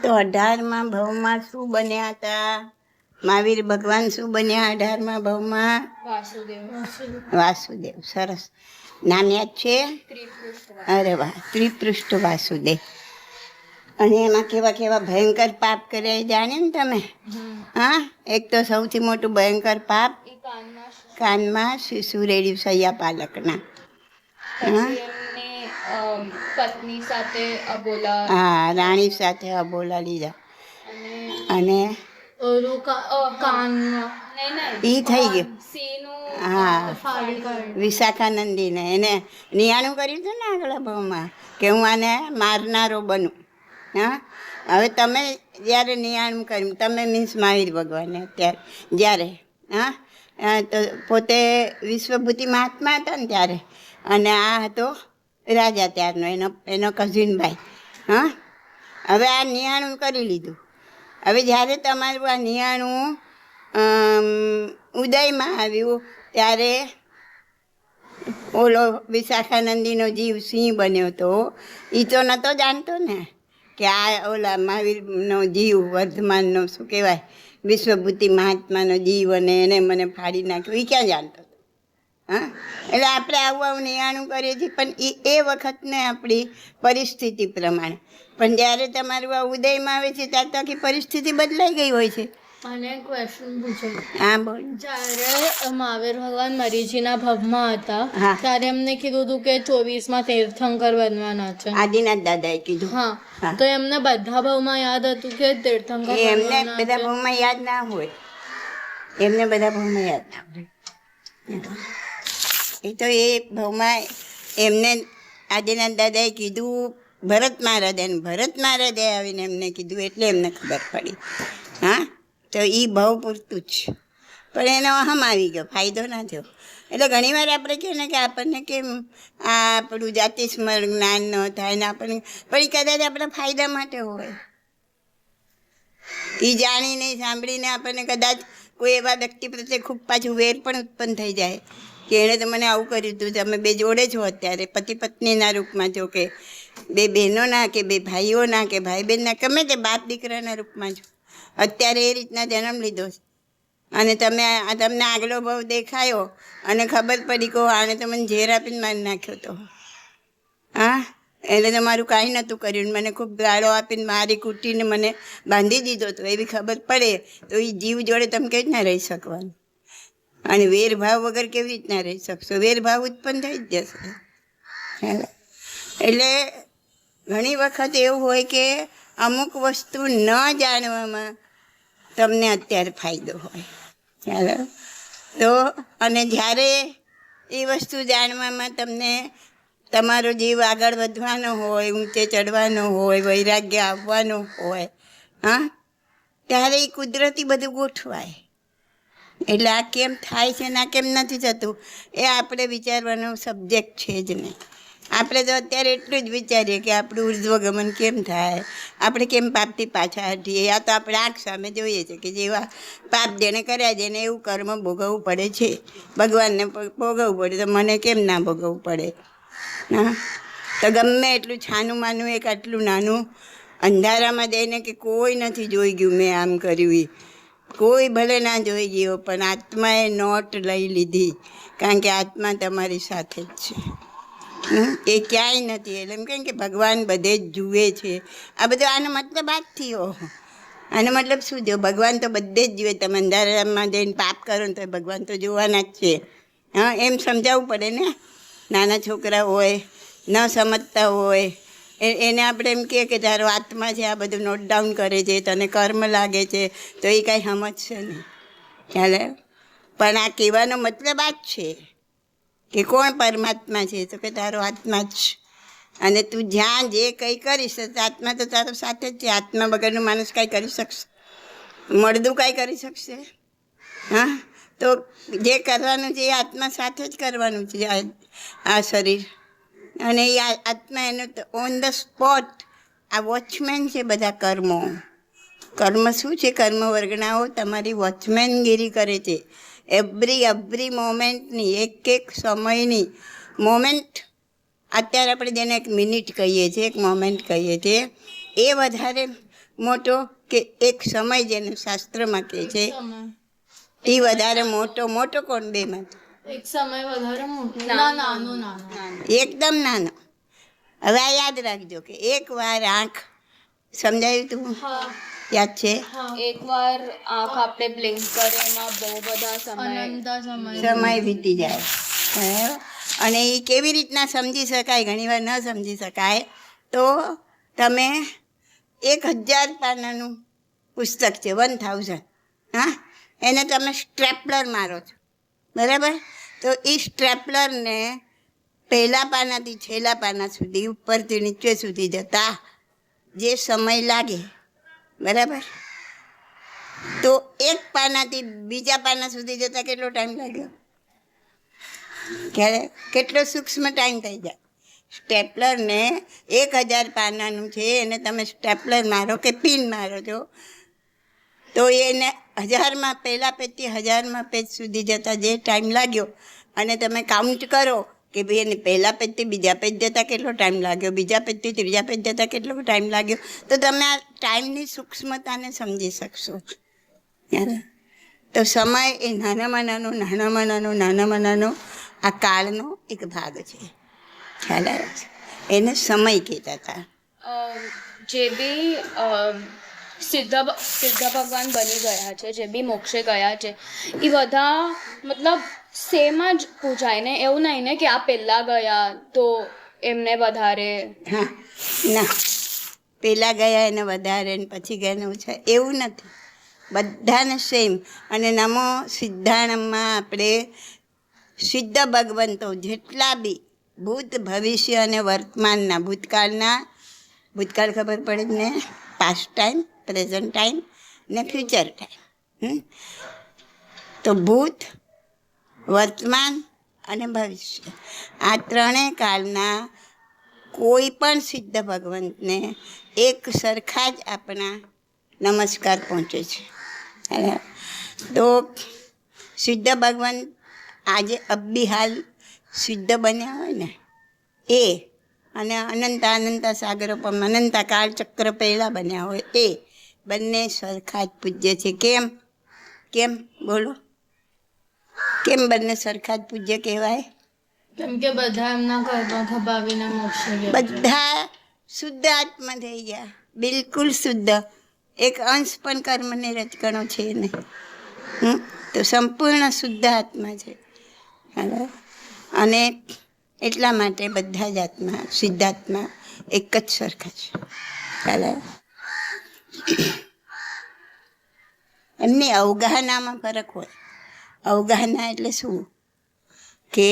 તો 18મા ભાવમાં શું બન્યા હતા? મહાવીર ભગવાન શું બન્યા 18મા ભાવમાં? વાસુદેવ. સરસ. નામ યાદ છે? અરે વાહ, ત્રિપૃષ્ઠ વાસુદેવ. અને એમાં કેવા કેવા ભયંકર પાપ કર્યા એ જાણે ને તમે? હા, એક તો સૌથી મોટું ભયંકર પાપ કાનમાં શિશુ રેડ્યું સૈયા પાલકના. પત્ની સાથે અબોલા, હા, રાણી સાથે અબોલા લીધા. અને એ થઈ ગયું. હા, વિશાખાનંદીને એને નિયાણું કર્યું હતું ને આગલા ભાવમાં કે હું આને મારનારો બનું. હા, હવે તમે જ્યારે નિયાણું કર્યું, તમે મીન્સ મહાવીર ભગવાનને અત્યારે જ્યારે હા તો પોતે વિશ્વભૂતિ મહાત્મા હતા ને ત્યારે, અને આ હતો રાજા ત્યારનો, એનો કઝિન ભાઈ. હા, હવે આ નિયાણું કરી લીધું. હવે જ્યારે તમારું આ નિયાણું ઉદયમાં આવ્યું ત્યારે ઓલો વિશાખાનંદીનો જીવ સિંહ બન્યો હતો. એ તો નહોતો જાણતો ને કે આ ઓલા મહાવીરનો જીવ વર્ધમાનનો શું કહેવાય વિશ્વભૂતિ મહાત્માનો જીવ, અને એને મને ફાડી નાખ્યો. એ ક્યાં જાણતો હતો? હા, એટલે આપણે આવું નિયાણું કરીએ છીએ, પણ એ વખતને આપણી પરિસ્થિતિ પ્રમાણે. પણ જ્યારે તમારું આ ઉદયમાં આવે છે ત્યારે તો આખી પરિસ્થિતિ બદલાઈ ગઈ હોય છે. અને ક્વેશ્ચન પૂછો. હા, બોલ. જ્યારે મહાવીર ભગવાન મરીચીના ભાવમાં હતા ત્યારે એમને કીધું હતું કે 24માં તીર્થંકર બનવાના છે. આદિનાથ દાદાએ કીધું. હા, તો એમને બધા ભાવમાં યાદ હતું કે તીર્થંકર એમને બધા ભાવમાં યાદ ના હોય. એમને બધા ભાવમાં યાદ ના હોય. એ તો એ ભાવમાં એમને આદિનાથ દાદાએ કીધું ભરત મહારાજાને. ભરત મહારાજે આવીને એમને કીધું એટલે એમને ખબર પડી. હા, તો એ ભાવ પૂરતું જ. પણ એનો અહમ આવી ગયો, ફાયદો ના થયો. એટલે ઘણીવાર આપણે કહે ને કે આપણને કેમ આ આપણું જાતિ સ્મરણ જ્ઞાન ન થાય ને આપણને, પણ એ કદાચ આપણા ફાયદા માટે હોય. એ જાણીને સાંભળીને આપણને કદાચ કોઈ એવા વ્યક્તિ પ્રત્યે ખૂબ પાછું વેર પણ ઉત્પન્ન થઈ જાય કે એણે તો મને આવું કર્યું હતું. તમે બે જોડે છો અત્યારે, પતિ પત્નીના રૂપમાં છો, કે બે બહેનોના, કે બે ભાઈઓના, કે ભાઈ બહેનના, ગમે તે બાપ દીકરાના રૂપમાં છો. અત્યારે એ રીતના જન્મ લીધો છે અને તમને આગલો ભાવ દેખાયો અને ખબર પડી કહો આણે તો મને ઝેર આપીને મારી નાખ્યો હતો. હા, એને તો મારું કાંઈ નહોતું કર્યું, મને ખૂબ ગાળો આપીને મારી કૂટીને મને બાંધી દીધો હતો. એવી ખબર પડે તો એ જીવ જોડે તમે કેવી રીતના રહી શકવાનું? અને વેરભાવ વગર કેવી રીતના રહી શકશો? વેરભાવ ઉત્પન્ન થઈ જ જશે. એટલે ઘણી વખત એવું હોય કે અમુક વસ્તુ ન જાણવામાં તમને અત્યારે ફાયદો હોય. ચાલો તો, અને જ્યારે એ વસ્તુ જાણવામાં તમને તમારો જીવ આગળ વધવાનો હોય, ઊંચે ચડવાનો હોય, વૈરાગ્ય આવવાનો હોય, હા, ત્યારે એ કુદરતી બધું ગોઠવાય. એટલે આ કેમ થાય છે ને આ કેમ નથી થતું એ આપણે વિચારવાનો સબ્જેક્ટ છે જ નહીં. આપણે તો અત્યારે એટલું જ વિચારીએ કે આપણું ઉર્ધ્વગમન કેમ થાય, આપણે કેમ પાપથી પાછા હટીએ. આ તો આપણે આંખ સામે જોઈએ છે કે જેવા પાપ જેને કર્યા છે એને એવું કર્મ ભોગવવું પડે છે. ભગવાનને ભોગવવું પડે તો મને કેમ ના ભોગવવું પડે? હા, તો ગમે એટલું છાનું માનું એક આટલું નાનું અંધારામાં જઈને કે કોઈ નથી જોઈ ગયું મેં આમ કર્યું, કોઈ ભલે ના જોઈ ગયો, પણ આત્માએ નોટ લઈ લીધી, કારણ કે આત્મા તમારી સાથે જ છે. એ ક્યાંય નથી. એટલે એમ કહે કે ભગવાન બધે જ જુએ છે. આ બધું આનો મતલબ આ જ થયો. આનો મતલબ શું થયો? ભગવાન તો બધે જ જુએ. તમે અંધારામાં જઈને પાપ કરો ને તો ભગવાન તો જોવાના જ છે. હા, એમ સમજાવવું પડે ને. નાના છોકરા હોય, ન સમજતા હોય, એને આપણે એમ કહે કે તારો આત્મા છે, આ બધું નોટ ડાઉન કરે છે, તને કર્મ લાગે છે, તો એ કાંઈ સમજશે નહીં. ખ્યાલ? પણ આ કહેવાનો મતલબ આ જ છે કે કોણ પરમાત્મા છે? તો કે તારો આત્મા જ. અને તું જ્યાં જે કંઈ કરીશ તો આત્મા તો તારો સાથે જ છે. આત્મા વગરનું માણસ કાંઈ કરી શકશે? મળદું કાંઈ કરી શકશે? હા, તો જે કરવાનું છે એ આત્મા સાથે જ કરવાનું છે. આ શરીર અને એ આત્મા એનું ઓન ધ સ્પોટ આ વોચમેન છે. બધા કર્મ શું છે? કર્મ વર્ગણાઓ તમારી વોચમેનગીરી કરે છે. એવરી મોમેન્ટની, એક સમયની મોમેન્ટ. અત્યારે આપણે જેને એક મિનિટ કહીએ છીએ, એક મોમેન્ટ કહીએ છીએ, એ વધારે મોટો કે એક સમય જેને શાસ્ત્રમાં કહે છે સમય એ વધારે મોટો કોણ બેમાં? એક સમય વધારે મોટો ના નાનો એકદમ નાનો. હવે આ યાદ રાખજો કે એકવાર આંખ, સમજાયું તું? યાદ છે? એકવાર આંખ આપણે બ્લિંક કરે એમાં બહુ બધા સમય વીતી જાય. બરાબર? અને એ કેવી રીતના સમજી શકાય? ઘણીવાર ન સમજી શકાય. તો તમે 1000 પાનાનું પુસ્તક છે, 1000, હા, એને તમે સ્ટ્રેપલર મારો છો, બરાબર? તો એ સ્ટ્રેપલરને પહેલા પાનાથી છેલ્લા પાના સુધી, ઉપરથી નીચે સુધી જતા જે સમય લાગે, બરાબર, તો એક પાનાથી બીજા પાના સુધી જતા કેટલો ટાઈમ લાગ્યો? ક્યારે? કેટલો સૂક્ષ્મ ટાઈમ થઈ જાય. સ્ટેપલરને 1000 પાનાનું છે, એને તમે સ્ટેપલર મારો કે પિન મારો છો તો એને 1000માં પહેલા પેજથી 1000માં પેજ સુધી જતા જે ટાઈમ લાગ્યો, અને તમે કાઉન્ટ કરો કે ભાઈ એને પહેલા પેજથી બીજા પેજ જતાં કેટલો ટાઈમ લાગ્યો, બીજા પેજથી ત્રીજા પેજ જતાં કેટલો ટાઈમ લાગ્યો, તો તમે આ ટાઈમની સૂક્ષ્મતાને સમજી શકશો. તો સમય એ નાનામાં નાનો આ કાળનો એક ભાગ છે. ખ્યાલ આવે છે? એને સમય કહેતા હતા. જે બી સિદ્ધ ભગવાન બની ગયા છે, જે બી મોક્ષે ગયા છે, એ બધા મતલબ સેમ જ પૂજાય ને? એવું નહીં ને કે આ પહેલાં ગયા તો એમને વધારે? હા, ના, પહેલાં ગયા એને વધારે ને પછી ગયા એને ઓછા, એવું નથી. બધાને સેમ. અને નમો સિદ્ધાણમમાં આપણે સિદ્ધ ભગવંતો જેટલા બી ભૂત, ભવિષ્ય અને વર્તમાનના, ભૂતકાળ ખબર પડે જ ને, પાસ્ટ ટાઈમ, પ્રેઝન્ટ ટાઈમ ને ફ્યુચર ટાઈમ. તો ભૂત, વર્તમાન અને ભવિષ્ય, આ ત્રણેય કાળના કોઈ પણ સિદ્ધ ભગવંતને એક સરખા જ આપણા નમસ્કાર પહોંચે છે. તો સિદ્ધ ભગવંત આજે અબ્બી હાલ સિદ્ધ બન્યા હોય ને એ, અને અનંત સાગરો પણ અનંત કાળ ચક્ર પહેલાં બન્યા હોય એ બંને સરખા જ પૂજ્ય છે. કેમ બોલો? કેમ બંને સરખા જ પૂજ્ય કહેવાય? કેમ કે બધા એમના કર્મ ખપાવીને મોક્ષે ગયા. બધા શુદ્ધ આત્મા થઈ ગયા, બિલકુલ શુદ્ધ. એક અંશ પણ કર્મને રચકણો છે નહીં. તો સંપૂર્ણ શુદ્ધ આત્મા છે. અને એટલા માટે બધા જ આત્મા, સિદ્ધાત્મા એક જ સરખા છે. એમની અવગાહનામાં ફરક હોય. અવગાહના એટલે શું? કે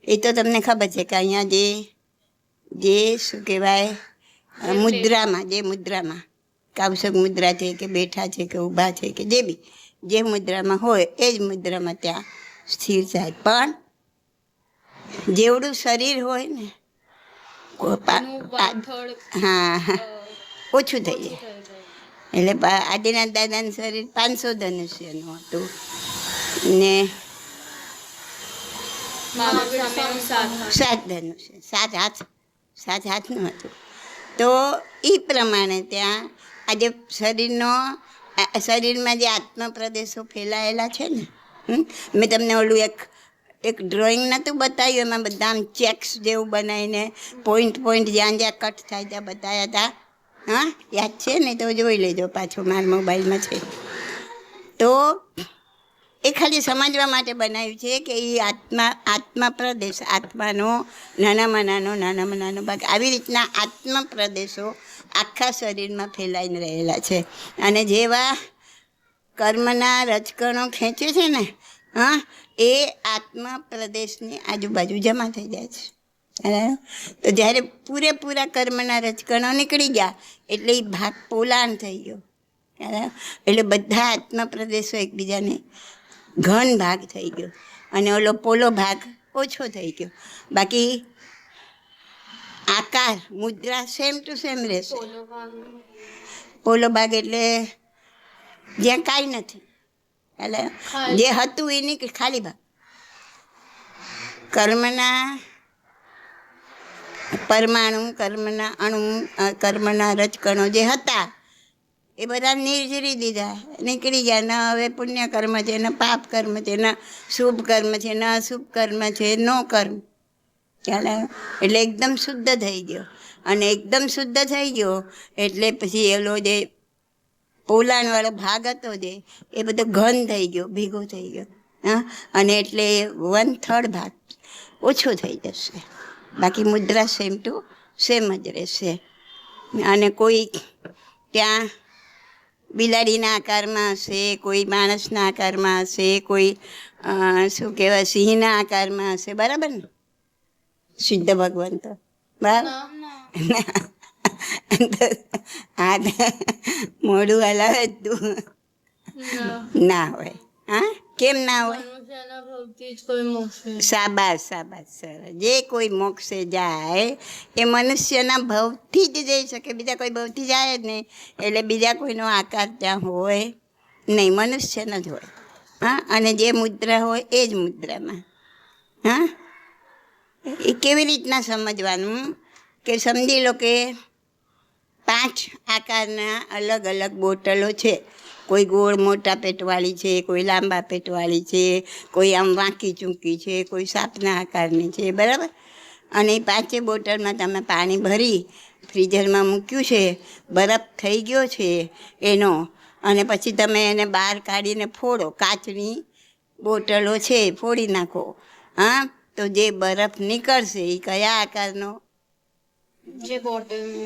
એ તો તમને ખબર છે કે અહીંયા જે શું કહેવાય, મુદ્રામાં કાવસક મુદ્રા છે કે બેઠા છે કે ઊભા છે કે જે મુદ્રામાં હોય એ જ મુદ્રામાં ત્યાં સ્થિર થાય. પણ જેવડું શરીર હોય ને, હા, ઓછું થઈ જાય. એટલે આદિનાથ દાદાનું શરીર 500 ધનુષ્યનું હતું ને 7 ધનુષ્ય, 7 હાથનું હતું. તો એ પ્રમાણે ત્યાં આજે શરીરમાં જે આત્મ પ્રદેશો ફેલાયેલા છે ને, મેં તમને ઓલું એક ડ્રોઈંગ નહોતું બતાવ્યું, એમાં બધા આમ ચેક્સ જેવું બનાવીને પોઈન્ટ જ્યાં કટ થાય ત્યાં બતાવ્યા હતા. હા, યાદ છે ને? તો જોઈ લેજો પાછો, મારા મોબાઈલમાં છે. તો એ ખાલી સમજવા માટે બનાવ્યું છે કે એ આત્મા પ્રદેશ, આત્માનો નાનામાં નાનો ભાગ, આવી રીતના આત્મ પ્રદેશો આખા શરીરમાં ફેલાઈને રહેલા છે. અને જેવા કર્મના રજકણો ખેંચે છે ને, હા, એ આત્મા પ્રદેશની આજુબાજુ જમા થઈ જાય છે. તો જ્યારે પૂરેપૂરા કર્મના રજકણો નીકળી ગયા એટલે એ ભાગ પોલાણ થઈ ગયો. એટલે બધા આત્મા પ્રદેશો એકબીજાને ઘન ભાગ થઈ ગયો, અને ઓલો પોલો ભાગ ઓછો થઈ ગયો. બાકી આકાર, મુદ્રા સેમ ટુ સેમ રહેશે. પોલો ભાગ એટલે જ્યાં કાંઈ નથી, એટલે જે હતું એની ખાલી ભાગ. પરમાણુ કર્મના અણુ કર્મના રજકણો જે હતા એ બધા નિર્જરી દીધા, નીકળી ગયા. ન હવે પુણ્ય કર્મ છે, ન પાપ કર્મ છે, ન શુભ કર્મ છે, ન અશુભ કર્મ છે, નો કર્મ. ખ્યાલ આવ્યો? એટલે એકદમ શુદ્ધ થઈ ગયો. અને એકદમ શુદ્ધ થઈ ગયો એટલે પછી એલો જે પોલાણવાળો ભાગ હતો જે એ બધો ઘન થઈ ગયો, ભેગો થઈ ગયો. હા, અને એટલે 1/3 ભાગ ઓછો થઈ જશે. બાકી મુદ્રા સેમ ટુ સેમ જ રહેશે. અને કોઈ ત્યાં બિલાડીના આકારમાં હશે, કોઈ માણસના આકારમાં હશે, કોઈ શું કહેવાય સિંહના આકારમાં હશે. બરાબર ને? સિદ્ધ ભગવાન તો બરાબર. હા, મોઢું હલાવે તું ના હોય. હા, કેમ ના હોય? શાબાશ શાબાશ સર. જે કોઈ મોક્ષે જાય એ મનુષ્યના ભવથી જ જઈ શકે, બીજા કોઈ ભવથી જાય જ નહીં. એટલે બીજા કોઈનો આકાર ત્યાં હોય નહીં, મનુષ્યનો જ હોય. હા, અને જે મુદ્રા હોય એ જ મુદ્રામાં. હા, એ કેવી રીતના સમજવાનું કે સમજી લો કે 5 આકારના અલગ અલગ બોટલો છે. કોઈ ગોળ મોટા પેટવાળી છે, કોઈ લાંબા પેટવાળી છે, કોઈ આમ વાંકી ચૂંકી છે, કોઈ સાપના આકારની છે. બરાબર? અને એ 5 બોટલમાં તમે પાણી ભરી ફ્રીઝરમાં મૂક્યું છે, બરફ થઈ ગયો છે એનો, અને પછી તમે એને બહાર કાઢીને ફોડો. કાચની બોટલો છે, ફોડી નાખો. હા, તો જે બરફ નીકળશે એ કયા આકારનો?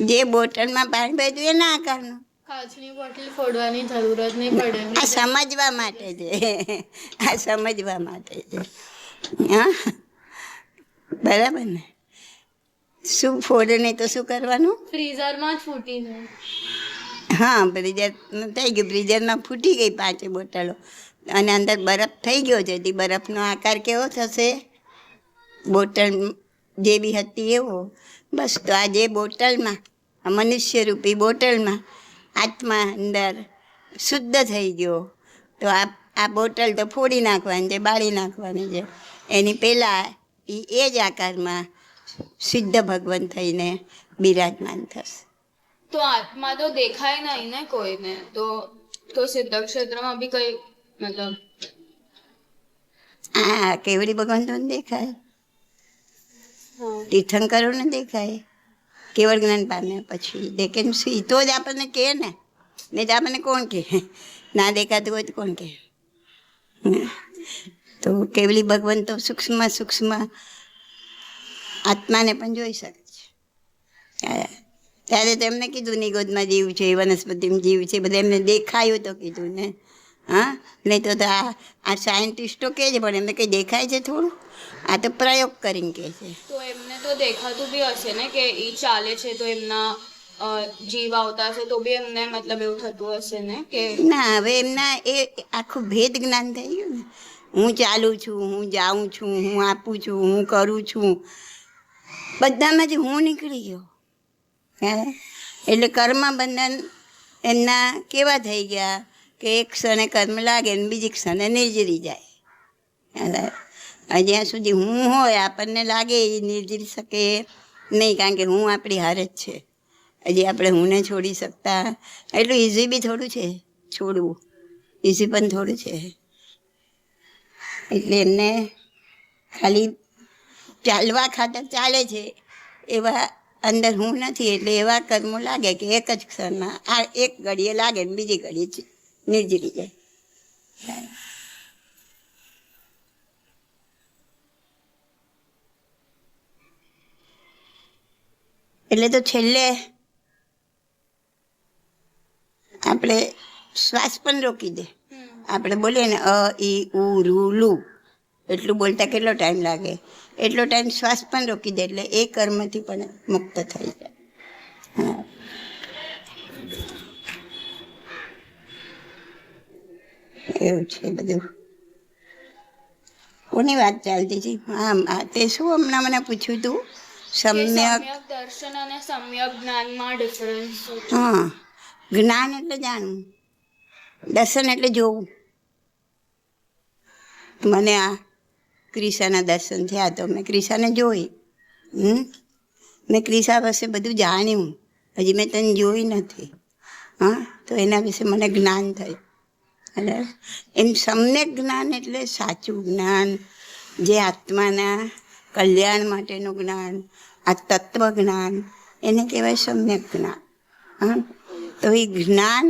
જે બોટલમાં પાણી ભર્યું એના આકારનો. કાચની બોટલ ફોડવાની જરૂર જ નહીં પડે. આ સમજવા માટે છે, આ સમજવા માટે છે. હા, બરાબર ને? શું ફોડે નહીં તો શું કરવાનું? ફ્રીઝરમાં જ ફૂટી જાય. હા, ફ્રીઝર થઈ ગયું, ફ્રીઝરમાં ફૂટી ગઈ 5 બોટલો અને અંદર બરફ થઈ ગયો છે. તે બરફનો આકાર કેવો થશે? બોટલ જેવી હતી એવો. બસ, તો આ જે બોટલમાં, મનુષ્યરૂપી બોટલમાં આત્મા અંદર શુદ્ધ થઈ ગયો. તો આ બોટલ તો ફોડી નાખવાની છે, બાળી નાખવાની છે. એની પહેલાં એ જ આકારમાં સિદ્ધ ભગવાન થઈને બિરાજમાન થશે. તો આત્મા તો દેખાય નહીં ને કોઈને, તો સિદ્ધ ક્ષેત્રમાં બી કઈ મતલબ? હા, કેવડી ભગવાન તો દેખાય, તીર્થંકરોને દેખાય. કેવળ જ્ઞાન પામે પછી દેખે સી તો જ આપણને કહે ને, નહીં તો આપણને કોણ કહે? ના દેખાતું હોય તો કોણ કહે? તો કેવલી ભગવાન તો સૂક્ષ્મ આત્માને પણ જોઈ શકે છે. ત્યારે તો એમને કીધું નિગોદમાં જીવ છે, વનસ્પતિમાં જીવ છે, બધા એમને દેખાયું તો કીધું ને. હા, નહીં તો આ સાયન્ટિસ્ટો કહે છે પણ એમને કંઈ દેખાય છે થોડું? આ તો પ્રયોગ કરીને કહે છે. તો એમને તો દેખાતું બી હશે ને કે એ ચાલે છે તો એમના જીવ આવતા હશે તો બી એમને મતલબ એવું થતું હશે ને કે ના, હવે એમના એ આખું ભેદ જ્ઞાન થઈ ગયું ને. હું ચાલું છું, હું જાઉં છું, હું આપું છું, હું કરું છું, બધામાં જ હું નીકળી ગયો. હે, એટલે કર્મ બંધન એમના કેવા થઈ ગયા કે એક ક્ષણે કર્મ લાગે ને બીજી ક્ષણે નિર્જરી જાય. જ્યાં સુધી હું હોય આપણને લાગે એ નિર્જરી શકે નહીં, કારણ કે હું આપણી હારે જ છે. હજી આપણે હુંને છોડી શકતા, એટલું ઇઝી બી થોડું છે છોડવું, ઇઝી પણ થોડું છે. એટલે એમને ખાલી ચાલવા ખાતર ચાલે છે, એવા અંદર હું નથી. એટલે એવા કર્મો લાગે કે એક જ ક્ષણમાં, આ એક ઘડીએ લાગે ને બીજી ઘડીએ નિર્જરી જાય. એટલે તો છેલ્લે આપણે શ્વાસ પણ રોકી દે. આપણે બોલીએ ને અ ઈ ઉ રૂ લુ, એટલું બોલતા કેટલો ટાઈમ લાગે? એટલો ટાઈમ શ્વાસ પણ રોકી દે, એટલે એ કર્મથી પણ મુક્ત થઈ જાય. હા, એવું છે બધું. કોની વાત ચાલતી હતી? હા, તે શું હમણાં મને પૂછ્યું હતું? સમ્યક દર્શન અને સમ્યક જ્ઞાનમાં ડિફરન્સ. હા, જ્ઞાન એટલે જાણવું, દર્શન એટલે જોવું. મને આ ક્રિશાના દર્શન થયા તો મેં ક્રિશાને જોઈ. મેં ક્રિસા પાસે બધું જાણ્યું, હજી મેં તને જોઈ નથી. હા, તો એના વિશે મને જ્ઞાન થયું. અને એમ સમ્યક જ્ઞાન એટલે સાચું જ્ઞાન, જે આત્માના કલ્યાણ માટેનું જ્ઞાન, આ તત્વ જ્ઞાન, એને કહેવાય સમ્યક જ્ઞાન. હા, તો એ જ્ઞાન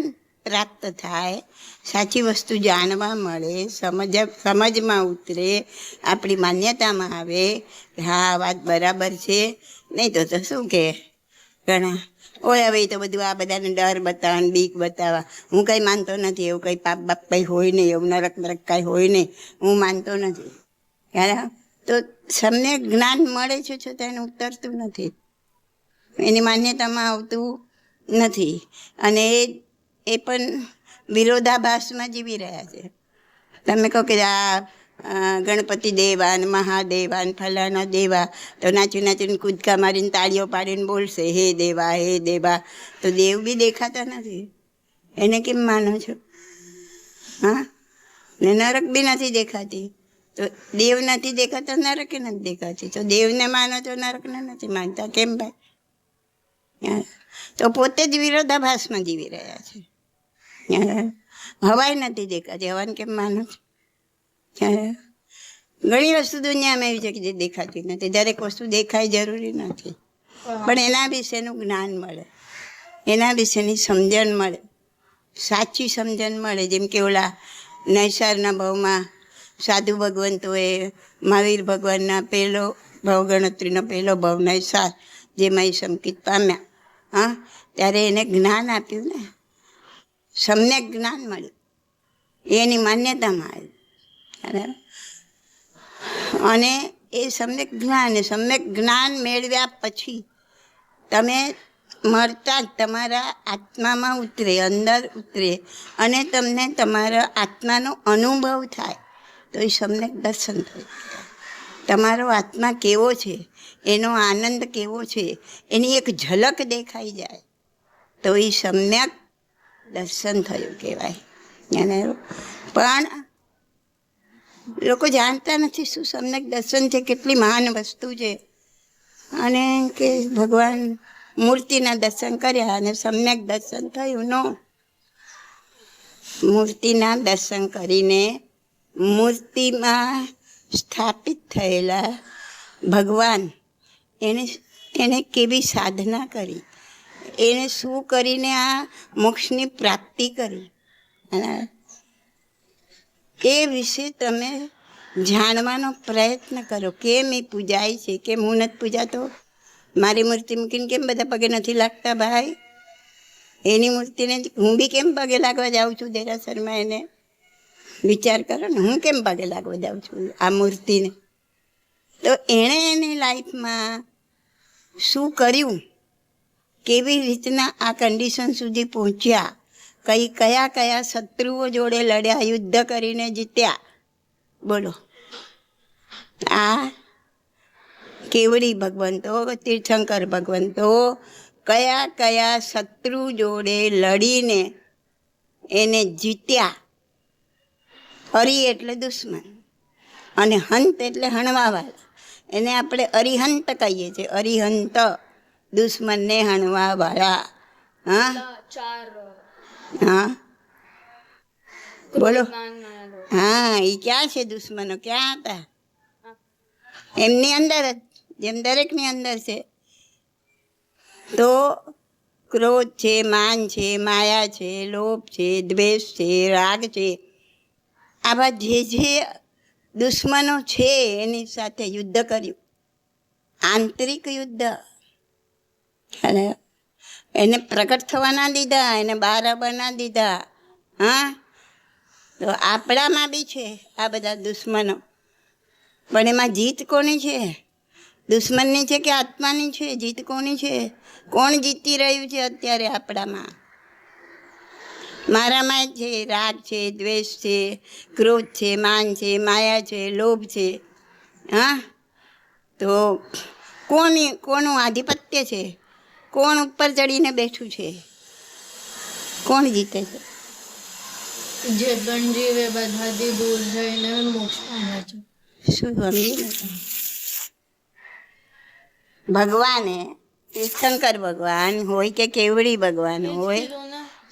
પ્રાપ્ત થાય, સાચી વસ્તુ જાણવા મળે, સમજમાં ઉતરે, આપણી માન્યતામાં આવે કે હા આ વાત બરાબર છે. નહીં તો શું કે ઘણા ઓય હવે તો બધું આ બધાને ડર બતાવવા ને બીક બતાવવા. હું કંઈ માનતો નથી, એવું કંઈ પાપ બાપ કંઈ હોય નહીં, એવું નરક નરક કાંઈ હોય નહીં, હું માનતો નથી. તો સમ્યક જ્ઞાન મળે છે છતાં એને ઉતરતું નથી, એની માન્યતામાં આવતું નથી. અને એ પણ વિરોધાભાસમાં જીવી રહ્યા છે. તમે કહો કે આ ગણપતિ દેવા ને મહાદેવા ને ફલાના દેવા, તો નાચી નાચીને કૂદકા મારીને તાળીઓ પાડીને બોલશે હે દેવા હે દેવા, તો દેવ બી દેખાતા નથી. એને કેમ માનો છો? હા, ને નરક બી નથી દેખાતી. તો દેવ નથી દેખાતા, નરકે નથી દેખાતી. તો દેવને માનો છો, નરકને નથી માનતા, કેમ ભાઈ? તો પોતે જ વિરોધાભાસમાં જીવી રહ્યા છે. હવાય નથી દેખાતી, હવાને કેમ માનો છો? ઘણી વસ્તુ દુનિયામાં એવી છે કે જે દેખાતી નથી. દરેક વસ્તુ દેખાય જરૂરી નથી, પણ એના વિશેનું જ્ઞાન મળે, એના વિશેની સમજણ મળે, સાચી સમજણ મળે. જેમ કે ઓલા નૈસારના ભાવમાં સાધુ ભગવંતોએ મહાવીર ભગવાનના પહેલો ભાવ, ગણતરીનો પહેલો ભાવ નૈસાર, જેમાં એ સંકિત પામ્યા, હા, ત્યારે એને જ્ઞાન આપ્યું ને, સમ્યક જ્ઞાન મળ્યું, એની માન્યતામાં આવ્યું. અને એ સમ્યક જ્ઞાન મેળવ્યા પછી તમે મળતા જ તમારા આત્મામાં ઉતરે, અંદર ઉતરે, અને તમને તમારા આત્માનો અનુભવ થાય, તો એ સમ્યક દર્શન થયું. તમારો આત્મા કેવો છે, એનો આનંદ કેવો છે, એની એક ઝલક દેખાઈ જાય, તો એ સમ્યક દર્શન થયું કહેવાય. પણ લોકો જાણતા નથી શું સમ્યક દર્શન છે, કેટલી મહાન વસ્તુ છે. અને કે ભગવાન મૂર્તિના દર્શન કર્યા અને સમ્યક દર્શન થયું. નો, મૂર્તિના દર્શન કરીને મૂર્તિમાં સ્થાપિત થયેલા ભગવાન એને કેવી સાધના કરી, એને શું કરીને આ મોક્ષની પ્રાપ્તિ કરી, એ વિશે તમે જાણવાનો પ્રયત્ન કરો. કેમ એ પૂજાય છે, કેમ હું નથી પૂજાતો? મારી મૂર્તિ મૂકીને કેમ બધા પગે નથી લાગતા ભાઈ? એની મૂર્તિને હું બી કેમ પગે લાગવા જાઉં છું દેરાસરમાં? એને વિચાર કરો ને, હું કેમ પગે લાગવા જાઉં છું આ મૂર્તિને? તો એણે એની લાઈફમાં શું કર્યું, કેવી રીતના આ કન્ડિશન સુધી પહોંચ્યા, કયા કયા શત્રુઓ જોડે લડ્યા, યુદ્ધ કરીને જીત્યા. બોલો, આ કેવડી ભગવંતો, તીર્થંકર ભગવંતો કયા કયા શત્રુ જોડે લડીને એને જીત્યા. અરી એટલે દુશ્મન, અને હંત એટલે હણવાવાળા. એને આપણે અરિહંત કહીએ છીએ. અરિહંત, દુશ્મનને હણવાવાળા. હા હા, બોલો. હા, એ ક્યાં છે દુશ્મનો? ક્યાં હતા? એમની અંદર જ, જેમ દરેકની અંદર છે. તો ક્રોધ છે, માન છે, માયા છે, લોભ છે, દ્વેષ છે, રાગ છે, આવા જે દુશ્મનો છે એની સાથે યુદ્ધ કર્યું, આંતરિક યુદ્ધ. અને એને પ્રગટ થવા ના દીધા, એને બહાર આવવા ના દીધા. હા, તો આપણામાં બી છે આ બધા દુશ્મનો, પણ એમાં જીત કોની છે? દુશ્મનની છે કે આત્માની છે? જીત કોની છે? કોણ જીતી રહ્યું છે અત્યારે આપણામાં? મારામાં છે રાગ છે, દ્વેષ છે, ક્રોધ છે, માન છે, માયા છે, લોભ છે. હા, તો કોનું આધિપત્ય છે? કોણ ઉપર ચડીને બેઠું છે? કોણ જીતે છે? જે પણ જીવે બધાથી દૂર જઈને મોક્ષ પામે છે. શું સમજી? ભગવાને તીર્થંકર ભગવાન હોય કે કેવડી ભગવાન હોય,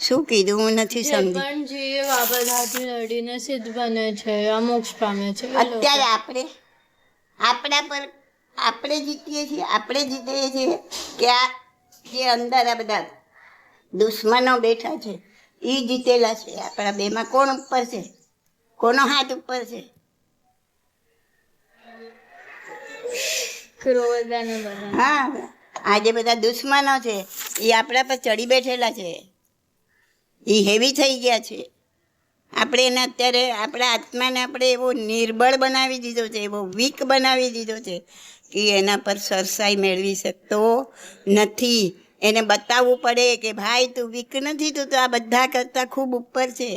શું કીધું હું નથી જે સમજી. પણ જે વાપરધાથી લડીને સિદ્ધ બને છે આ મોક્ષ પામે છે એ લોકો. અત્યારે આપણા પર આપણે જીતીએ છીએ કે આ જે અંદર આ બધા દુશ્મનો બેઠા છે એ જીતેલા છે. આપણા બેમાં કોણ ઉપર છે? કોનો હાથ ઉપર છે? ક્રોધાને બધા. હા, આ જે બધા દુશ્મનો છે એ આપણા પર ચડી બેઠેલા છે, એ હેવી થઈ ગયા છે. આપણે એને અત્યારે આપણા આત્માને આપણે એવો નિર્બળ બનાવી દીધો છે, એવો વીક બનાવી દીધો છે કે એના પર સરસાઈ મેળવી શકતો નથી. એને બતાવવું પડે કે ભાઈ તું વીક નથી, તું તો આ બધા કરતાં ખૂબ ઉપર છે.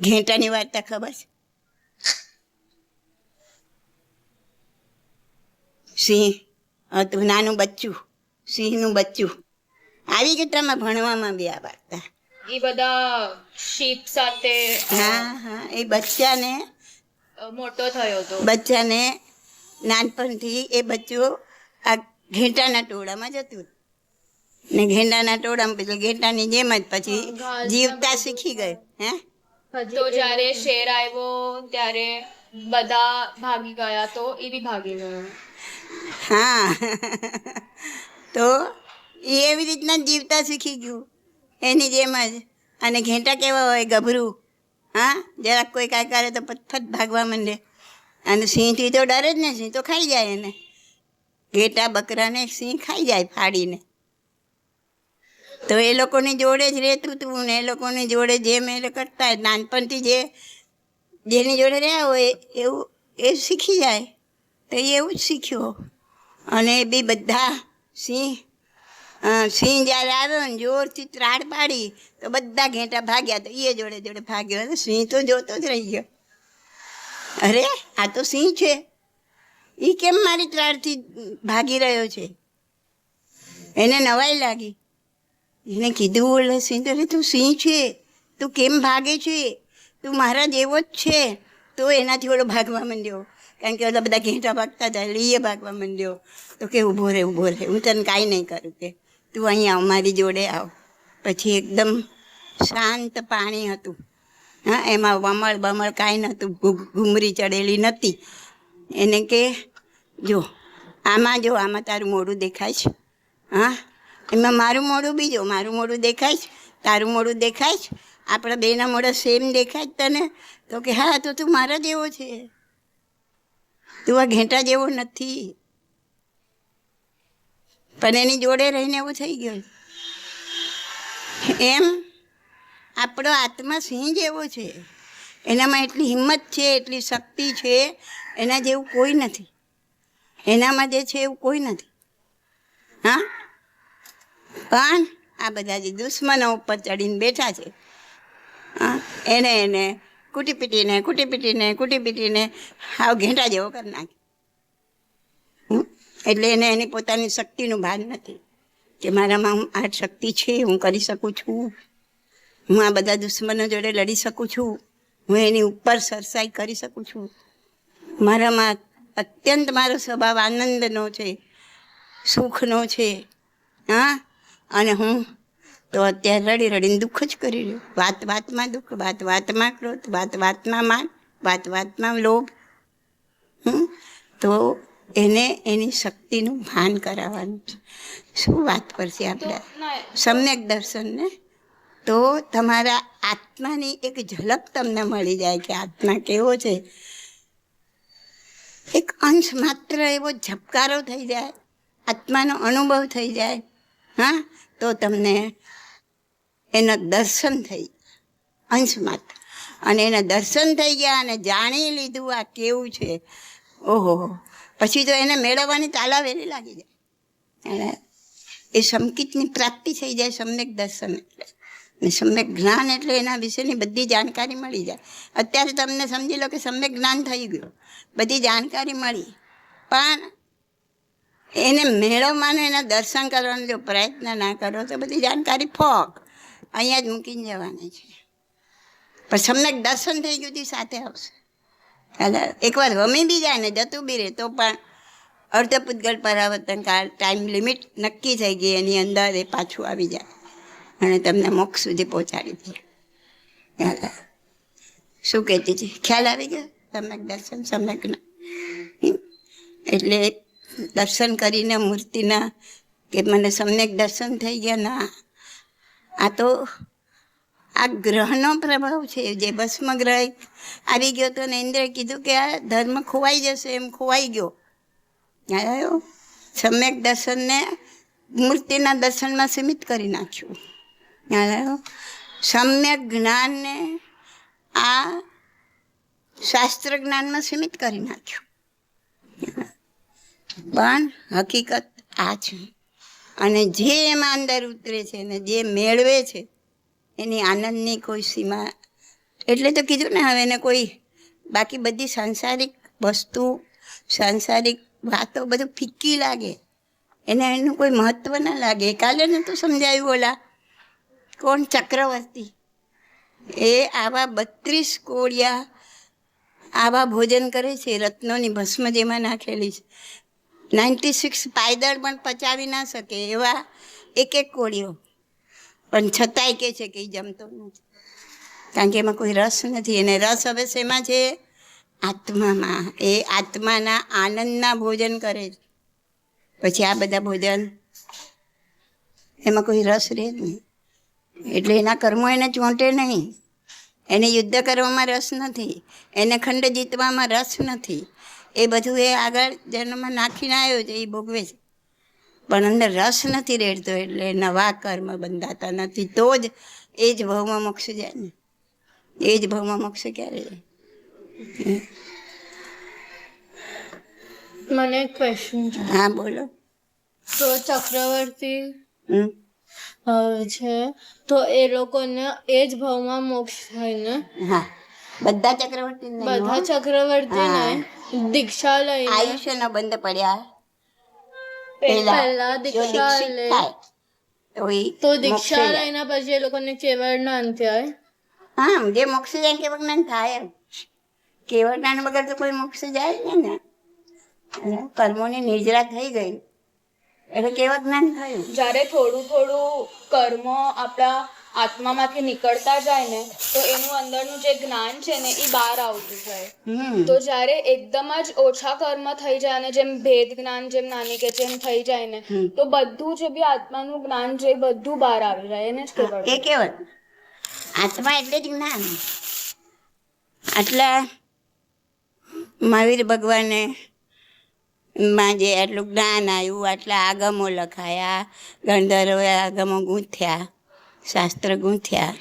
ઘેટાની વાર્તા ખબર છે? સિંહ હતું, નાનું બચ્ચું, સિંહનું બચ્ચું. આવી કે તમે ભણવામાં બી આ વાર્તા? એ બધા શીપ સાથે હા, એ બચ્ચાને મોટો થયો હતો. બચ્ચાને નાનપણથી એ બચ્ચું આ ઘેટાના ટોળામાં જતું ને ઘેટાના ટોળામાં પછી ઘેટાની જેમ જ પછી જીવતા શીખી ગયો. હે, તો જ્યારે શેર આવ્યો ત્યારે બધા ભાગી ગયા તો એ બી ભાગી ગયો. હા તો એ એવી રીતના જીવતા શીખી ગયું એની જેમ જ. અને ઘેટા કેવા હોય? ગભરું. હા, જરાક કોઈ કાંઈ કરે તો ફટ ભાગવા માંડે. અને સિંહથી તો ડરે જ ને, સિંહ તો ખાઈ જાય એને. ઘેટા બકરાને સિંહ ખાઈ જાય ફાડીને. તો એ લોકોની જોડે જ રહેતું હતું ને એ લોકોની જોડે જેમ એ કરતા નાનપણથી જેની જોડે રહ્યા હોય એવું એ શીખી જાય. તો એ એવું જ શીખ્યો. અને એ બી બધા સિંહ જ્યારે આવ્યો ને જોરથી ત્રાડ પાડી તો બધા ઘેટા ભાગ્યા, તો એ જોડે ભાગ્યો. અને સિંહ તો જોતો જ રહી ગયો. અરે આ તો સિંહ છે, એ કેમ મારી ત્રાડથી ભાગી રહ્યો છે? એને નવાઈ લાગી. એને કીધું, ઓલે સિંહ તો તું સિંહ છે, તું કેમ ભાગે છે? તું મારા જેવો જ છે. તો એનાથી ઓલો ભાગવા માંડ્યો, કારણ કે ઓલા બધા ઘેટા ભાગતા હતા એટલે એ ભાગવા માંડ્યો. તો કે ઊભો રહે, હું તને કાંઈ નહીં કરું, કે તું અહીં આવ, મારી જોડે આવ. પછી એકદમ શાંત પાણી હતું. હા, એમાં વમળ કાંઈ નહોતું, ઘૂમરી ચડેલી નહોતી. એને કે જો આમાં તારું મોઢું દેખાય છે. હા, એમાં મારું મોઢું બીજો, મારું મોઢું દેખાય છે, તારું મોઢું દેખાય છે, આપણા બેના મોઢા સેમ દેખાય જ તને? તો કે હા, તો તું મારા જેવો છે, તું આ ઘેટા જેવો નથી. પણ એની જોડે રહીને એવું થઈ ગયું. એમ આપણો આત્મા સિંહ જેવો છે, એનામાં એટલી હિંમત છે, એટલી શક્તિ છે, એના જેવું કોઈ નથી. એનામાં જે છે એવું કોઈ નથી. હા, પણ આ બધા જે દુશ્મનો ઉપર ચડીને બેઠા છે, હા, એને કૂટી પીટીને હાવ ઘેંટા જેવો કરી નાખે. એટલે એને એની પોતાની શક્તિનું ભાન નથી કે મારામાં આ શક્તિ છે, હું કરી શકું છું, હું આ બધા દુશ્મનો જોડે લડી શકું છું, હું એની ઉપર સરસાઈ કરી શકું છું. મારામાં અત્યંત મારો સ્વભાવ આનંદનો છે, સુખનો છે. હા, અને હું તો અત્યારે રડીને દુઃખ જ કરી રહ્યો. વાતમાં દુઃખ, વાતમાં ક્રોધ, વાતમાં માન, વાતમાં લોભ. તો એને એની શક્તિનું ભાન કરાવવાનું છે. શું વાત કરશે આપણે? સમ્યક દર્શનને તો તમારા આત્માની એક ઝલક તમને મળી જાય કે આત્મા કેવો છે. એક અંશ માત્ર એવો ઝબકારો થઈ જાય, આત્માનો અનુભવ થઈ જાય. હા, તો તમને એના દર્શન થઈ અંશ માત્ર. અને એના દર્શન થઈ ગયા અને જાણી લીધું આ કેવું છે. ઓહો, પછી તો એને મેળવવાની તાલાવેલી લાગી જાય. એને એ સંકિતની પ્રાપ્તિ થઈ જાય. સમ્યક દર્શન એટલે ને સમ્યક જ્ઞાન એટલે એના વિશેની બધી જાણકારી મળી જાય. અત્યારે તમને સમજી લો કે સમ્યક જ્ઞાન થઈ ગયું, બધી જાણકારી મળી, પણ એને મેળવવાનો, એના દર્શન કરવાનો જો પ્રયત્ન ના કરો તો બધી જાણકારી ફોક અહીંયા જ મૂકીને જવાની છે. પણ સમ્યક દર્શન થઈ ગયું સાથે આવશે. એટલે એકવાર રમી બી જાય ને જતું બી રહે તો પણ અર્ધપૂતગલ પરાવર્તન કાળ ટાઈમ લિમિટ નક્કી થઈ ગઈ, એની અંદર એ પાછું આવી જાય અને તમને મોક્ષ સુધી પહોંચાડી દે. શું કહેતી હતી? ખ્યાલ આવી ગયો? સમ્યક દર્શન, સમ્યક જ્ઞાન. એટલે દર્શન કરીને મૂર્તિના કે મને સમ્યક દર્શન થઈ ગયા ના, આ તો આ ગ્રહનો પ્રભાવ છે. જે ભસ્મ ગ્રહ આવી ગયો તો ઇન્દ્રએ કીધું કે આ ધર્મ ખોવાઈ જશે, એમ ખોવાઈ ગયો. આવ્યો સમ્યક દર્શનને મૂર્તિના દર્શનમાં સીમિત કરી નાખ્યું. આવ્યો સમ્યક જ્ઞાનને આ શાસ્ત્ર જ્ઞાનમાં સીમિત કરી નાખ્યું. પણ હકીકત આ છે. અને જે એમાં અંદર ઉતરે છે ને જે મેળવે છે એની આનંદની કોઈ સીમા. એટલે તો કીધું ને હવે એને કોઈ બાકી બધી સાંસારિક વસ્તુ, સાંસારિક વાતો બધું ફિક્કી લાગે, એને એનું કોઈ મહત્ત્વ ના લાગે. કાલે ને તો સમજાયું ઓલા કોણ ચક્રવર્તી, એ આવા 32 કોળિયા આવા ભોજન કરે છે, રત્નોની ભસ્મ જેમાં નાખેલી છે. 96 પાયદળ પણ પચાવી ના શકે એવા એક કોળીઓ, પણ છતાંય કહે છે કે એ જમતો નથી, કારણ કે એમાં કોઈ રસ નથી. એને રસ હવે શેમાં છે? આત્મામાં. એ આત્માના આનંદના ભોજન કરે છે. પછી આ બધા ભોજન એમાં કોઈ રસ રહે નહીં. એટલે એના કર્મો એને ચોંટે નહીં, એને યુદ્ધ કરવામાં રસ નથી, એને ખંડ જીતવામાં રસ નથી. એ બધું એ આગળ જન્મમાં નાખીને આવ્યો છે, એ ભોગવે છે, પણ અંદર રસ નથી રહેતો. એટલે નવા કર્મ બંધાતા નથી. તો જ એ જ ભાવમાં મોક્ષ જાય ને. એ જ ભાવમાં મોક્ષ ક્યારે જાય? મને એક ક્વેશ્ચન છે. હા બોલો. તો ચક્રવર્તી છે તો એ લોકોને એ જ ભાવમાં મોક્ષ થાય ને? હા, બધા ચક્રવર્તી બધા ચક્રવર્તીને દીક્ષા લઈને આયુષ્યનો બંધ પડ્યા પહેલા દીક્ષા લે તો દીક્ષા થાય. લઈને પછી એ લોકોને કેવળ જ્ઞાન થાય. હા, જે મોક્ષ જાય કેવળ જ્ઞાન થાય. કેવળ જ્ઞાન વગર તો કોઈ મોક્ષ જાય નહીં ને. કર્મોની નિજરા થઈ ગઈ એટલે કેવળ જ્ઞાન થયું. જ્યારે થોડું થોડું કર્મ આપણા આત્મામાંથી નીકળતા જાય ને તો એનું અંદરનું જે જ્ઞાન છે ને એ બહાર આવતું જાય. તો જ્યારે એકદમ જ ઓછા કર્મ થઈ જાય અને જેમ ભેદ જ્ઞાન જેમ નાની કે જેમ થઈ જાય ને તો બધું જે બી આત્માનું જ્ઞાન છે એ બધું બહાર આવી જાય. એને જ કેવળ. એ કેવળ આત્મા એટલે જ જ્ઞાન. આટલા મહાવીર ભગવાને માં જે આટલું જ્ઞાન આવ્યું, આટલા આગમો લખાયા, ગંધર્વોએ આગમો ગૂંથ્યા, શાસ્ત્ર ગૂંથ્યા.